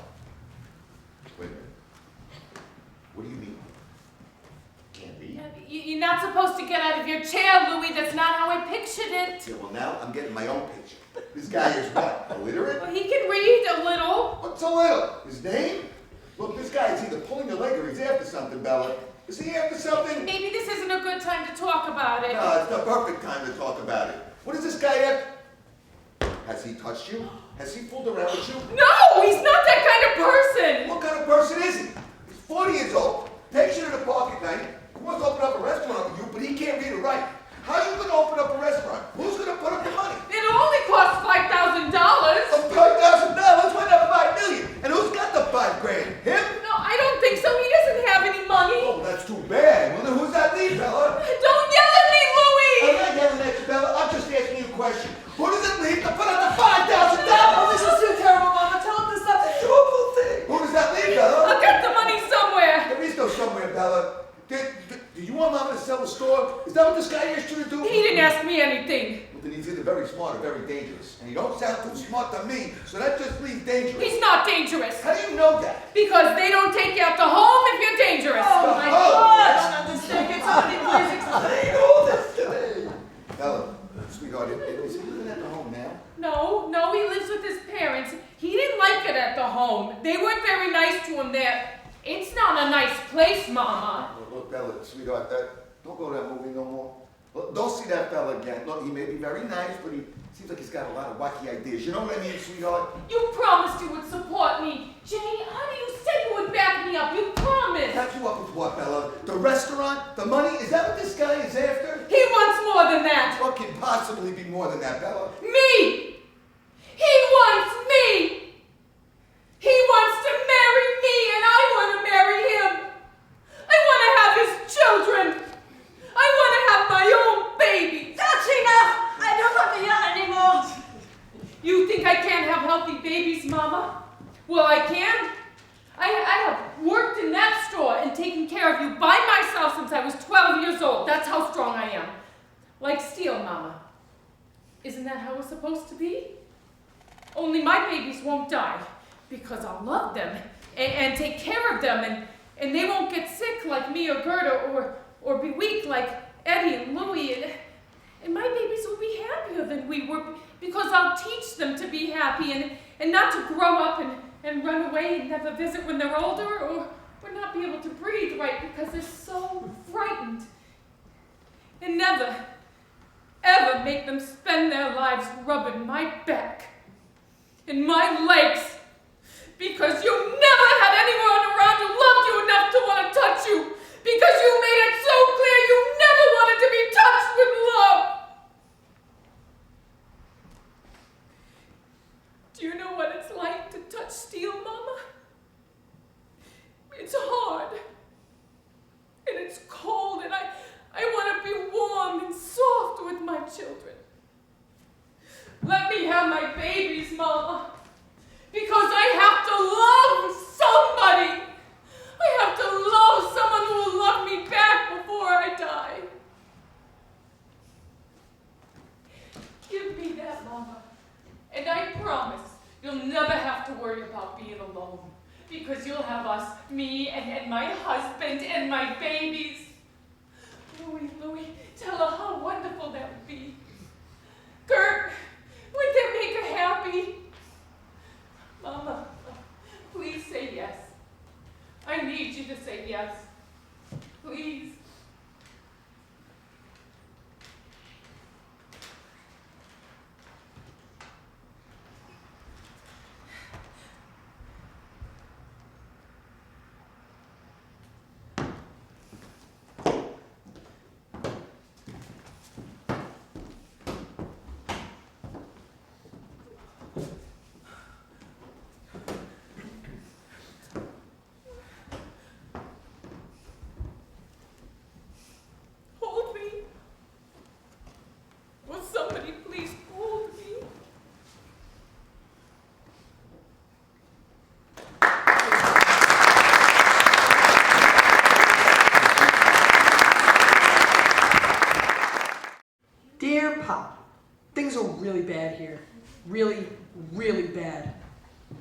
Wait a minute. What do you mean? Can't read? You're not supposed to get out of your chair, Louis. That's not how I pictured it. Yeah, well, now I'm getting my own picture. This guy is what? Illiterate? Well, he can read a little. What's a little? His name? Look, this guy is either pulling your leg or he's after something, Bella. Is he after something? Maybe this isn't a good time to talk about it. No, it's the perfect time to talk about it. What is this guy after? Has he touched you? Has he fooled around with you? No, he's not that kind of person. What kind of person is he? He's 40 years old, takes you to the park at night, he wants to open up a restaurant with you, but he can't read or write. How are you going to open up a restaurant? Who's going to put up the money? It only costs $5,000. $5,000? Why not $5 million? And who's got the $5,000? Him? No, I don't think so. He doesn't have any money. Oh, that's too bad. Well, then who's that lead, Bella? Don't yell at me, Louis. I'm not yelling at you, Bella. I'm just asking you a question. Who does it leave to put up the $5,000? Oh, this is too terrible, Mama. Tell him to stop this awful thing. Who does that leave, Bella? I'll get the money somewhere. There is no somewhere, Bella. Do you want Mama to sell the store? Is that what this guy asked you to do? He didn't ask me anything. Well, then he's either very smart or very dangerous. And you don't sound too smart to me, so that just leaves dangerous. He's not dangerous. How do you know that? Because they don't take you out to home if you're dangerous. Oh my God! I don't understand. Can somebody please explain all this to me? Bella, sweetheart, is he living at the home now? No, he lives with his parents. He didn't like it at the home. They weren't very nice to him there. It's not a nice place, Mama. Look, Bella, sweetheart, don't go to that movie no more. Look, don't see that fella again. Look, he may be very nice, but he seems like he's got a lot of wacky ideas. You know what I mean, sweetheart? You promised you would support me. Jimmy, honey, you said you would back me up. You promised. Back you up with what, Bella? The restaurant? The money? Is that what this guy is after? He wants more than that. What can possibly be more than that, Bella? Me! He wants me! He wants to marry me, and I want to marry him. I want to have his children. I want to have my own baby. That's enough! I don't want to hear anymore. You think I can't have healthy babies, Mama? Well, I can. I have worked in that store and taken care of you by myself since I was 12 years old. That's how strong I am. Like steel, Mama. Isn't that how it's supposed to be? Only my babies won't die because I'll love them and take care of them and they won't get sick like me or Gerda or be weak like Eddie and Louie and my babies will be happier than we were because I'll teach them to be happy and not to grow up and run away and never visit when they're older or not be able to breathe right because they're so frightened. And never, ever make them spend their lives rubbing my back and my legs because you never had anyone around who loved you enough to want to touch you because you made it so clear you never wanted to be touched with love. Do you know what it's like to touch steel, Mama? It's hard. And it's cold, and I want to be warm and soft with my children. Let me have my babies, Mama. Because I have to love somebody. I have to love someone who will love me back before I die. Give me that, Mama. And I promise you'll never have to worry about being alone. Because you'll have us, me and my husband and my babies. Louie, tell her how wonderful that would be. Gert, would that make her happy? Mama, please say yes. I need you to say yes. Please. Dad.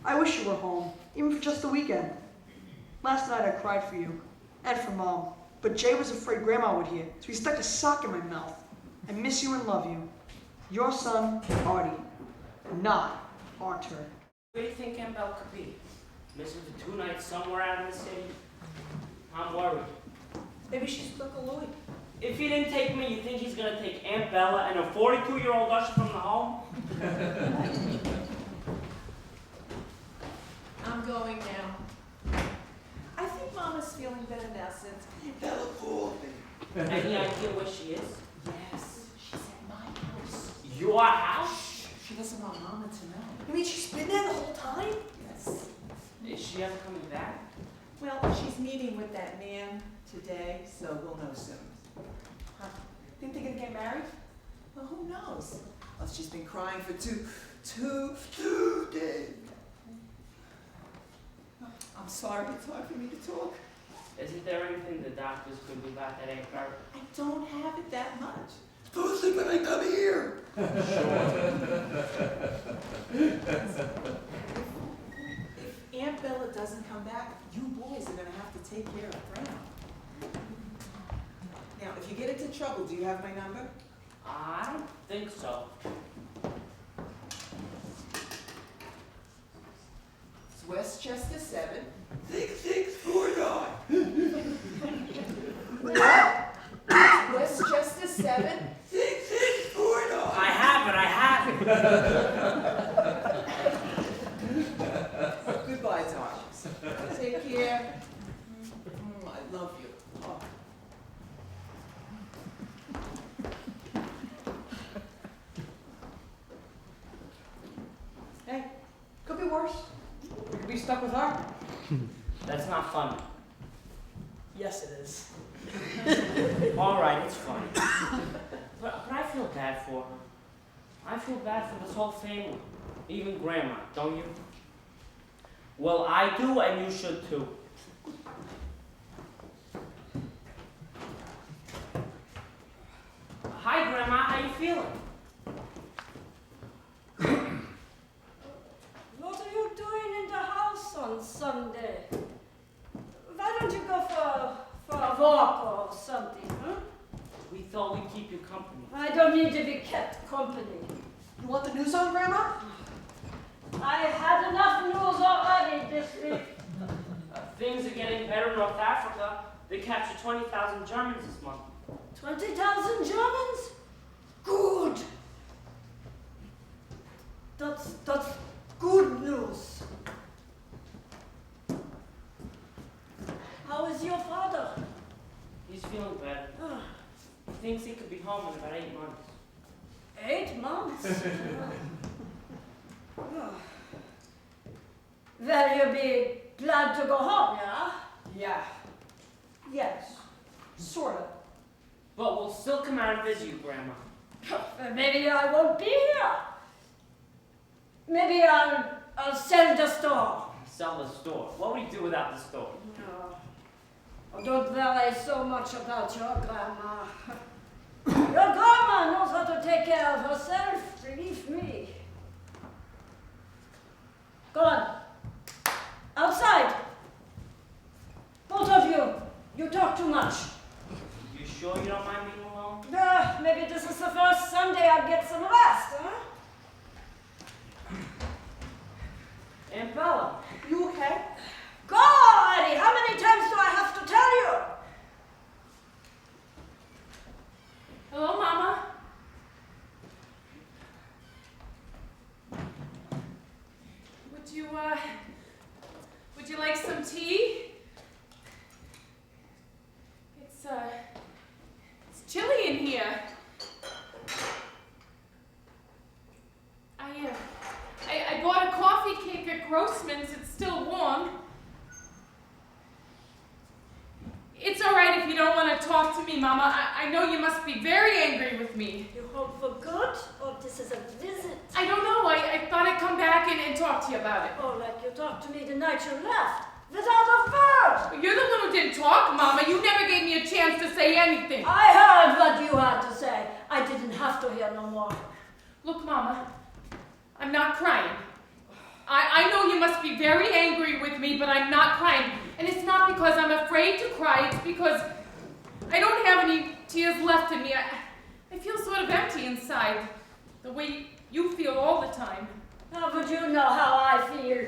I wish you were home, even for just the weekend. Last night I cried for you, and for Mom, but Jay was afraid Grandma would hear, so he stuck a sock in my mouth. I miss you and love you. Your son, Artie, not Arthur. Where do you think Aunt Belle could be? Missing for 2 nights somewhere out in the city? I'm worried. Maybe she stuck a Louie. If he didn't take me, you think he's gonna take Aunt Bella and a 42-year-old usher from the home? I'm going now. I think Mama's feeling better now since Bella fooled me. Any idea where she is? Yes, she's at my house. Your house? She doesn't want Mama to know. You mean she's been there the whole time? Yes. Is she ever coming back? Well, she's meeting with that man today, so we'll know soon. Huh. Think they're gonna get married? Well, who knows? Well, she's been crying for two days. I'm sorry, it's hard for me to talk. Isn't there anything the doctors could do about that Aunt Bella? I don't have it that much. Mostly when I come here. If Aunt Bella doesn't come back, you boys are gonna have to take care of Grandma. Now, if you get into trouble, do you have my number? I don't think so. It's Westchester 7. 6649. What? Westchester 7. 6649. I have it. Goodbye, darlings. Take care. I love you. Oh. Hey, could be worse. We could be stuck with her. That's not funny. Yes, it is. All right, it's funny. But I feel bad for her. I feel bad for this whole family. Even Grandma, don't you? Well, I do, and you should too. Hi, Grandma. How you feeling? What are you doing in the house on Sunday? Why don't you go for a walk or something, huh? We thought we'd keep you company. I don't need to be kept company. You want the news on, Grandma? I had enough news already this week. Things are getting better in North Africa. They captured 20,000 Germans this month. 20,000 Germans? Good. That's good news. How is your father? He's feeling better. He thinks he could be home in about 8 months. 8 months? Will you be glad to go home, yeah? Yeah. Yes. Sorta. But we'll still come out and visit you, Grandma. Maybe I won't be here. Maybe I'll sell the store. Sell the store. What would we do without the store? No. Oh, don't worry so much about your grandma. Your grandma knows how to take care of herself, believe me. Go on. Outside. Both of you. You talk too much. You sure you don't mind being alone? Maybe this is the first Sunday I get some rest, huh? Aunt Bella. You okay? Go already! How many times do I have to tell you? Hello, Mama. Would you like some tea? It's chilly in here. I bought a coffee cake at Grossman's. It's still warm. It's all right if you don't want to talk to me, Mama. I know you must be very angry with me. You home for good, or this is a visit? I don't know. I thought I'd come back and talk to you about it. Oh, like you talked to me the night you left, without a word. You're the one who didn't talk, Mama. You never gave me a chance to say anything. I heard what you had to say. I didn't have to hear no more. Look, Mama, I'm not crying. must be very angry with me, but I'm not crying. And it's not because I'm afraid to cry. It's because I don't have any tears left in me. I feel sort of empty inside, the way you feel all the time. How would you know how I feel?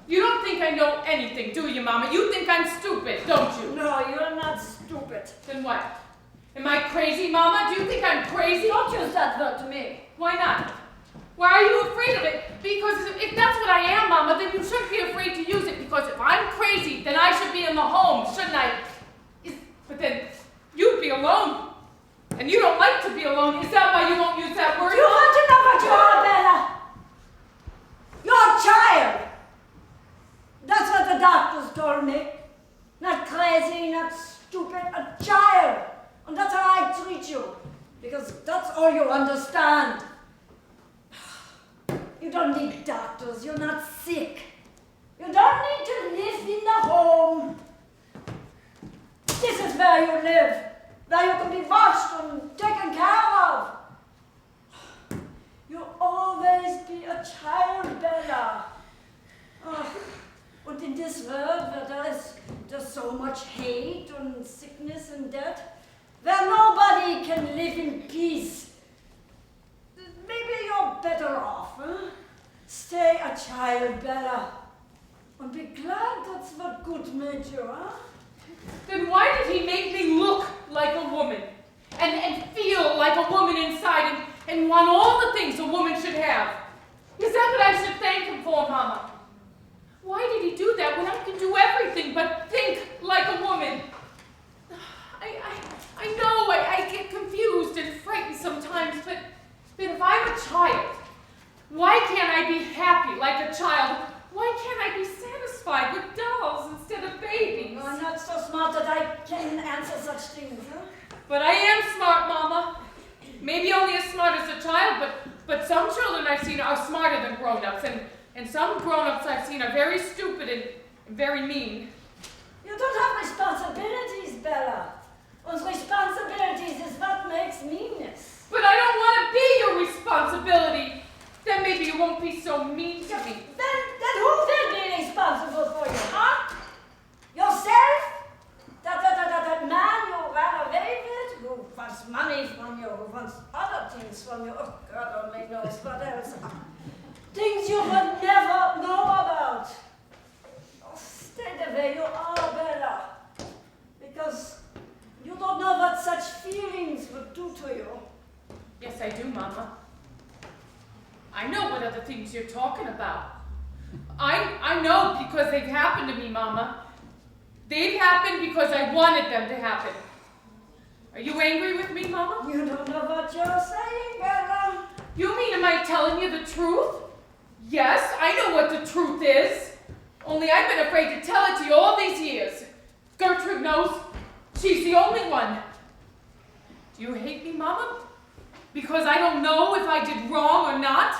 You don't think I know anything, do you, Mama? You think I'm stupid, don't you? No, you're not stupid. Then what? Am I crazy, Mama? Do you think I'm crazy? Don't use that word to me. Why not? Why are you afraid of it? Because if that's what I am, Mama, then you shouldn't be afraid to use it. Because if I'm crazy, then I should be in the home, shouldn't I? But then you'd be alone. And you don't like to be alone. Is that why you won't use that word? You want to know what you are, Bella? You're a child. That's what the doctors told me. Not crazy, not stupid, a child. And that's how I treat you. Because that's all you understand. You don't need doctors. You're not sick. You don't need to live in the home. This is where you live. Where you can be watched and taken care of. You'll always be a child, Bella. And in this world where there's so much hate and sickness and death, where nobody can live in peace, maybe you're better off, huh? Stay a child, Bella. And be glad that's what good made you, huh? Then why did he make me look like a woman? And feel like a woman inside and want all the things a woman should have? Is that what I should thank him for, Mama? Why did he do that when I can do everything but think like a woman? I know I get confused and frightened sometimes, but if I'm a child, why can't I be happy like a child? Why can't I be satisfied with dolls instead of babies? I'm not so smart that I can answer such things, huh? But I am smart, Mama. Maybe only as smart as a child, but some children I've seen are smarter than grown-ups, and some grown-ups I've seen are very stupid and very mean. You don't have responsibilities, Bella. And responsibilities is what makes meanness. But I don't want to be your responsibility. Then maybe you won't be so mean to me. Then who will be responsible for you, huh? Yourself? That man you ran away with, who wants money from you, who wants other things from you. Oh, God only knows what else. Things you would never know about. Oh, stay the way you are, Bella. Because you don't know what such feelings would do to you. Yes, I do, Mama. I know what other things you're talking about. I know because they've happened to me, Mama. They've happened because I wanted them to happen. Are you angry with me, Mama? You don't know what you're saying, Bella. You mean am I telling you the truth? Yes, I know what the truth is. Only I've been afraid to tell it to you all these years. Gertrude knows. She's the only one. Do you hate me, Mama? Because I don't know if I did wrong or not?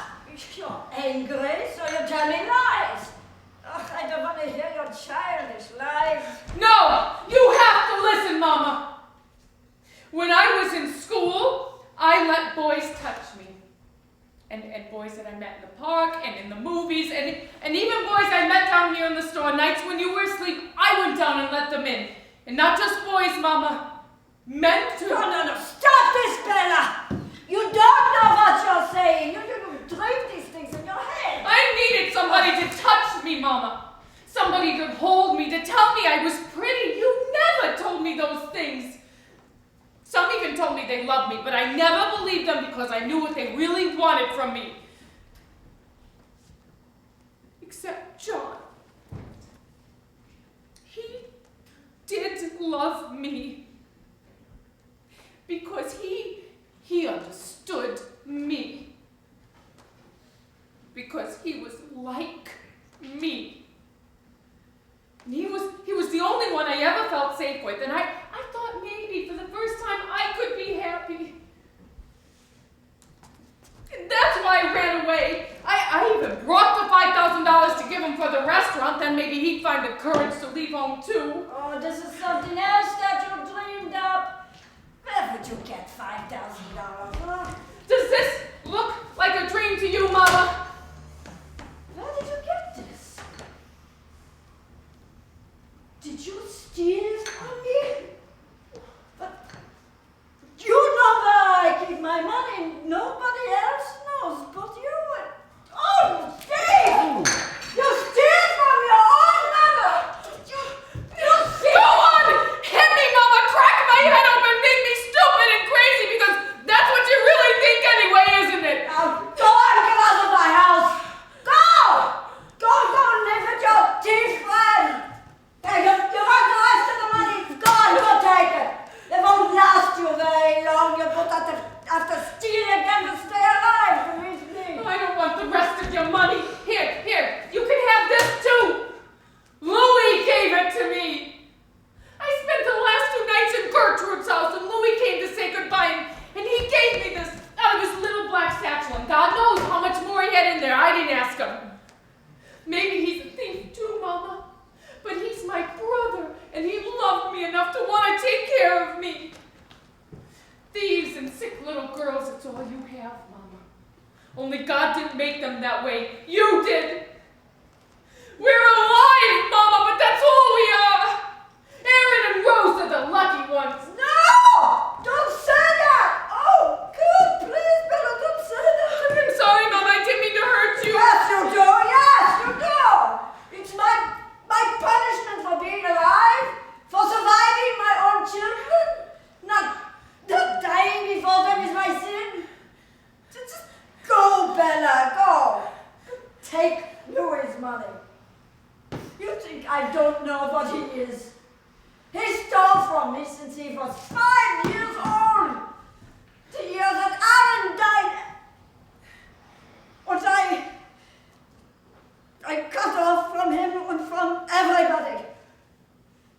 You're angry, so you tell me lies. Ugh, I don't want to hear your childish lies. No! You have to listen, Mama! When I was in school, I let boys touch me. And boys that I met in the park and in the movies, and even boys I met down here in the store. Nights when you were asleep, I went down and let them in. And not just boys, Mama. Men too. No. Stop this, Bella! You don't know what you're saying. You dream these things in your head. I needed somebody to touch me, Mama. Somebody to hold me, to tell me I was pretty. You never told me those things. Some even told me they loved me, but I never believed them because I knew what they really wanted from me. Except John. He did love me. Because he understood me. Because he was like me. And he was the only one I ever felt safe with, and I thought maybe for the first time I could be happy. And that's why I ran away. I even brought the $5,000 to give him for the restaurant, then maybe he'd find the courage to leave home too. Oh, this is something else that you dreamed up. Where would you get $5,000, huh? Does this look like a dream to you, Mama? Where did you get this? father you have, Mama. Only God didn't make them that way. You did. We're alive, Mama, but that's all we are. Aaron and Rose are the lucky ones. No! Don't say that! Oh, God, please, Bella, don't say that. I'm sorry, Mama. I didn't mean to hurt you. Yes, you do. Yes, you do. It's my punishment for being alive, for surviving my own children. Not dying before them is my sin. Just go, Bella, go. Take Louis' money. You think I don't know what he is? He stole from me since he was 5 years old. The year that Aaron died. And I cut off from him and from everybody.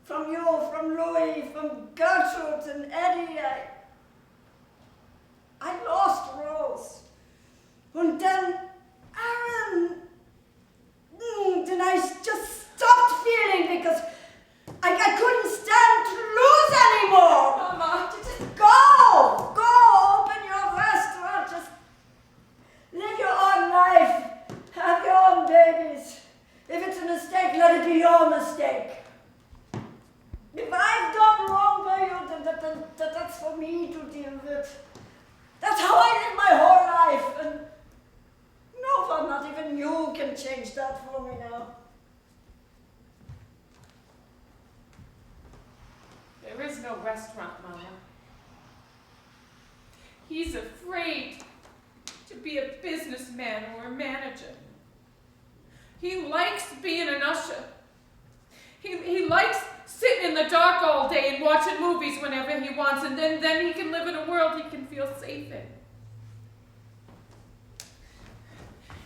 From you, from Louis, from Gertrude and Eddie. I lost Rose. And then Aaron. Then I just stopped feeling because I couldn't stand to lose anymore. Mama. Just go, open your restaurant, just live your own life, have your own babies. If it's a mistake, let it be your mistake. If I've done wrong by you, then that's for me to deal with. That's how I live my whole life, and no one, not even you, can change that for me now. There is no restaurant, Mama. He's afraid to be a businessman or a manager. He likes being an usher. He likes sitting in the dark all day and watching movies whenever he wants, and then he can live in a world he can feel safe in.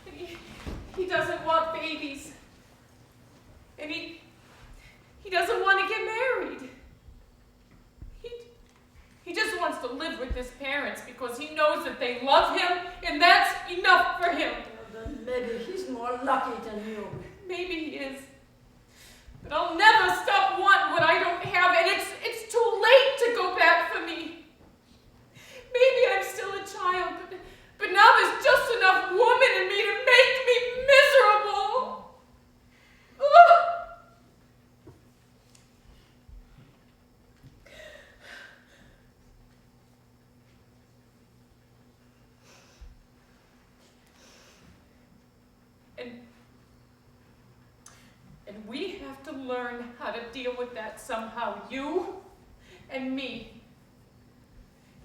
And he doesn't want babies. And he doesn't want to get married. He just wants to live with his parents because he knows that they love him, and that's enough for him. Well, then maybe he's more lucky than you. Maybe he is. But I'll never stop wanting what I don't have, and it's too late to go back for me. Maybe I'm still a child, but now there's just enough woman in me to make me miserable. Ugh. And we have to learn how to deal with that somehow, you and me.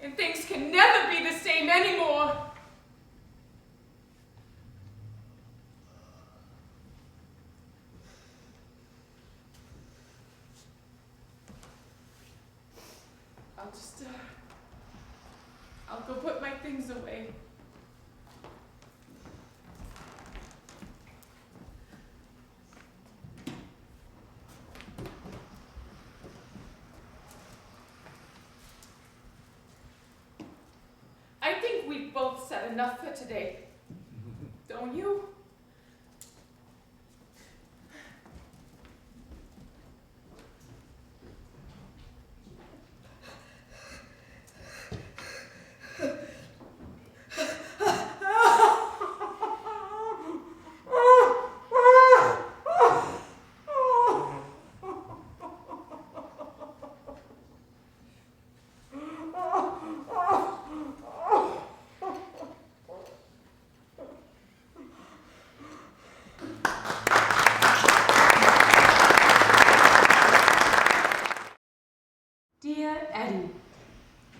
And things can never be the same anymore. I'll go put my things away. I think we've both said enough for today. Don't you?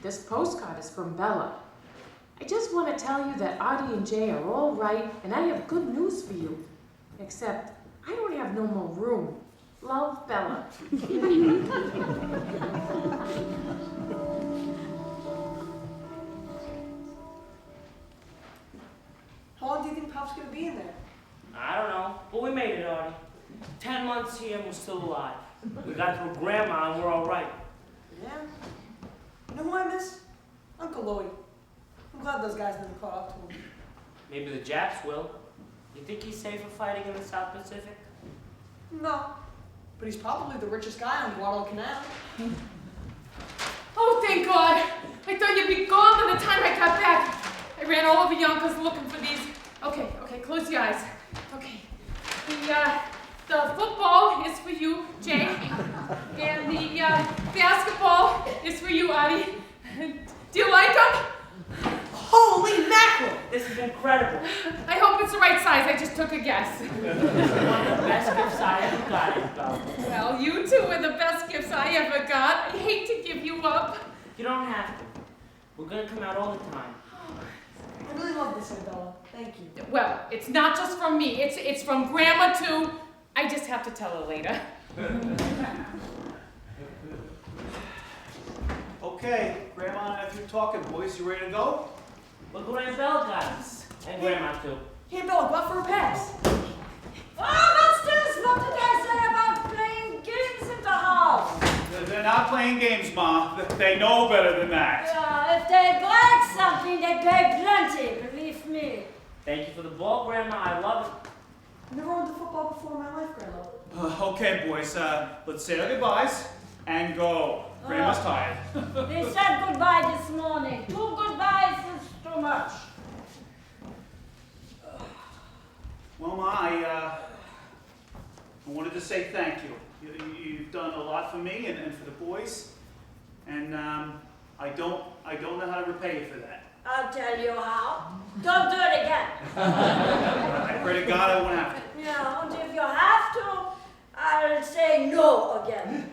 This postcard is from Bella. I just want to tell you that Audie and Jay are all right, and I have good news for you. Except, I don't have no more room. Love, Bella. How long do you think Pop's gonna be in there? I don't know, but we made it, Artie. 10 months here and we're still alive. We got through Grandma and we're all right. Yeah. You know who I miss? Uncle Louie. I'm glad those guys never caught up to him. Maybe the Japs will. You think he's safer fighting in the South Pacific? No. But he's probably the richest guy on Guadalcanal. Oh, thank God. I thought you'd be gone by the time I got back. I ran all over Yonkers looking for these. Okay, close your eyes. Okay. The football is for you, Jay. And the basketball is for you, Addie. Do you like them? Holy mackerel! This is incredible. I hope it's the right size. I just took a guess. One of the best gifts I ever got, Isabel. Well, you two were the best gifts I ever got. I hate to give you up. You don't have to. We're gonna come out all the time. I really love this, Isabella. Thank you. Well, it's not just from me. It's from Grandma too. I just have to tell her later. Okay, Grandma and nephew talking, boys. You ready to go? Look what Isabel got us. And Grandma too. Hey, Bella, go out for a pass. Oh, what's this? What did I say about playing games in the house? They're not playing games, Ma. They know better than that. Yeah, if they like something, they pay plenty, believe me. Thank you for the ball, Grandma. I love it. I've never owned a football before in my life, Grandma. Okay, boys. Let's say our goodbyes and go. Grandma's tired. They said goodbye this morning. 2 goodbyes is too much. Well, Ma, I wanted to say thank you. You've done a lot for me and for the boys, and I don't know how to repay you for that. I'll tell you how. Don't do it again. I pray to God I won't have to. Yeah, and if you have to, I'll say no again.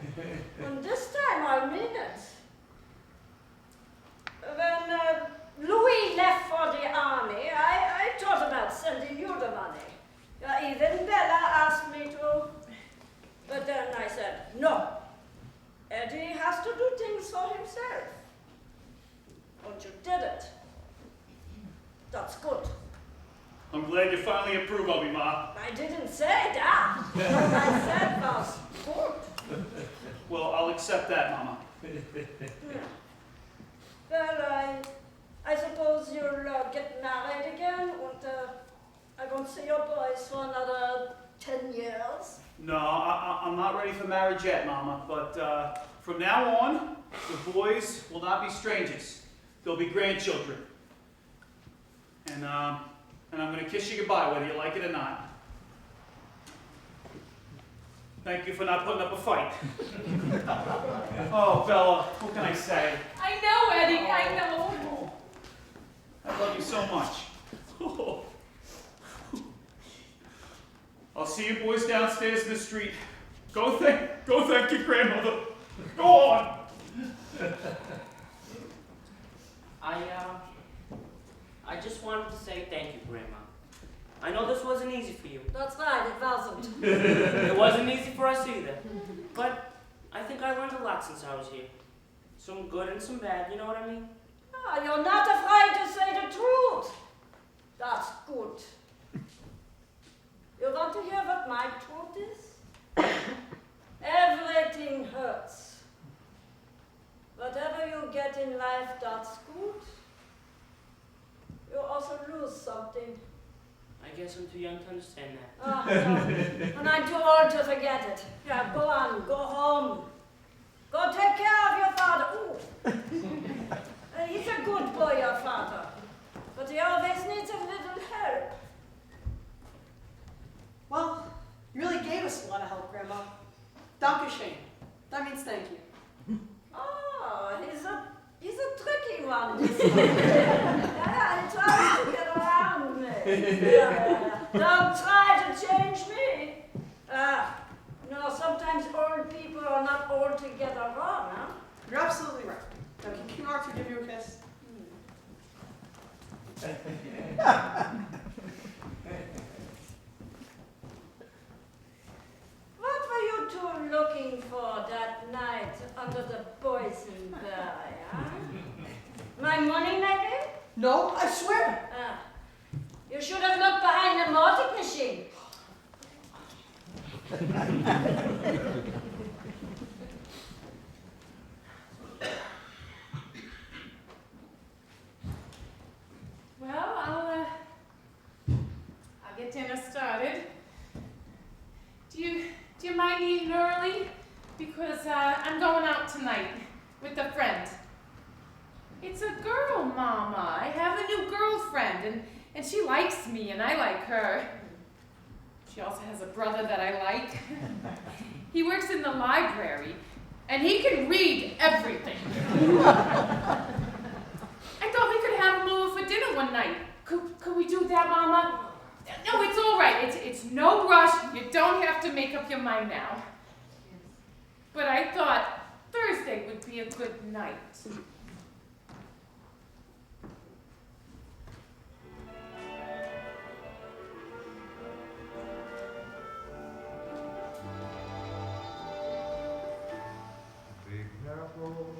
And this time I'll mean it. When Louis left for the army, I thought about sending you the money. Even Bella asked me to, but then I said no. Eddie has to do things for himself. And you did it. That's good. I'm glad you finally approve of me, Ma. I didn't say that. What I said was good. Well, I'll accept that, Mama. Yeah. Well, I suppose you'll get married again, and I won't see your boys for another 10 years. No, I'm not ready for marriage yet, Mama, but from now on, the boys will not be strangers. They'll be grandchildren. And I'm going to kiss you goodbye, whether you like it or not. Thank you for not putting up a fight. Oh, Bella, what can I say? I know, Eddie. I know. I love you so much. I'll see you boys downstairs in the street. Go thank your grandmother. Go on. I just wanted to say thank you, Grandma. I know this wasn't easy for you. That's right, it wasn't. It wasn't easy for us either. But I think I learned a lot since I was here. Some good and some bad, you know what I mean? Ah, you're not afraid to say the truth. That's good. You want to hear what my truth is? Everything hurts. Whatever you get in life that's good, you also lose something. I guess I'm too young to understand that. Ah, no. And I'm too old to forget it. Yeah, go on, go home. Go take care of your father. Ooh. He's a good boy, your father. But he always needs a little help. Well, you really gave us a lot of help, Grandma. Dankeschön. That means thank you. Oh, he's a tricky one, this one. Yeah, he tries to get around me. Yeah. Don't try to change me. No, sometimes old people are not altogether wrong, huh? You're absolutely right. Now, can King Arthur give you a kiss? What were you two looking for that night under the boysenberry, huh? My money, maybe? No, I swear. You should have looked behind the mortar machine. Well, I'll get dinner started. Do you mind eating early? Because I'm going out tonight with a friend. It's a girl, Mama. I have a new girlfriend, and she likes me, and I like her. She also has a brother that I like. He works in the library, and he can read everything. I thought we could have him over for dinner one night. Could we do that, Mama? No, it's all right. It's no rush. You don't have to make up your mind now. But I thought Thursday would be a good night. Be careful,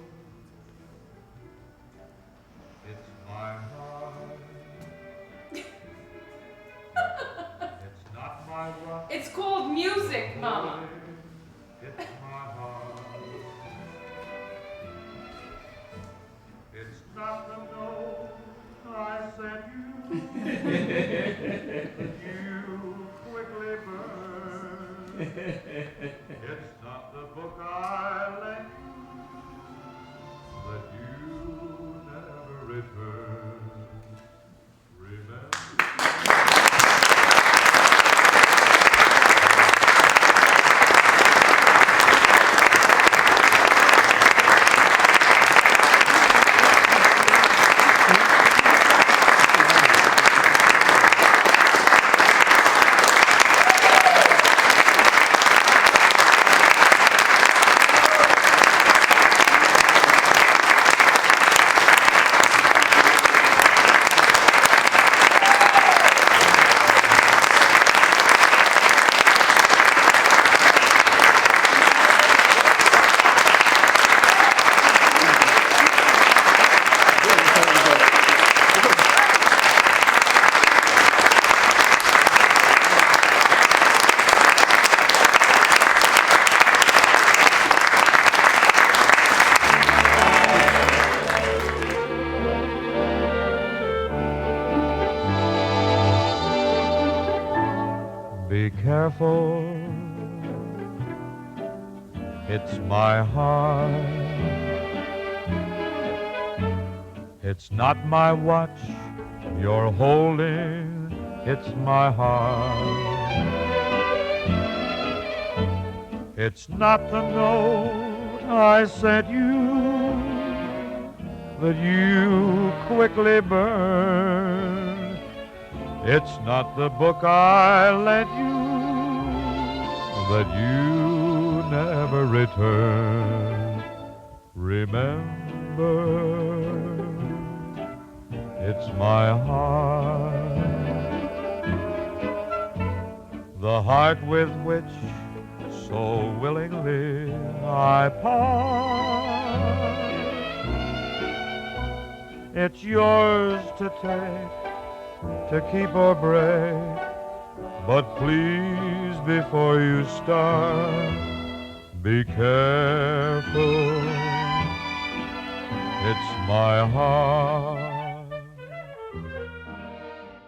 it's my heart. It's not my watch. It's called music, Mama. It's my heart. It's not the note I sent you. You quickly burn. It's not the book I lent you, that you never return. Remember. Be careful, it's my heart. It's not my watch you're holding, it's my heart. It's not the note I sent you that you quickly burned. It's not the book I lent you that you never returned. Remember, it's my heart, the heart with which so willingly I part. It's yours to take, to keep or break, but please, before you start, be careful, it's my heart.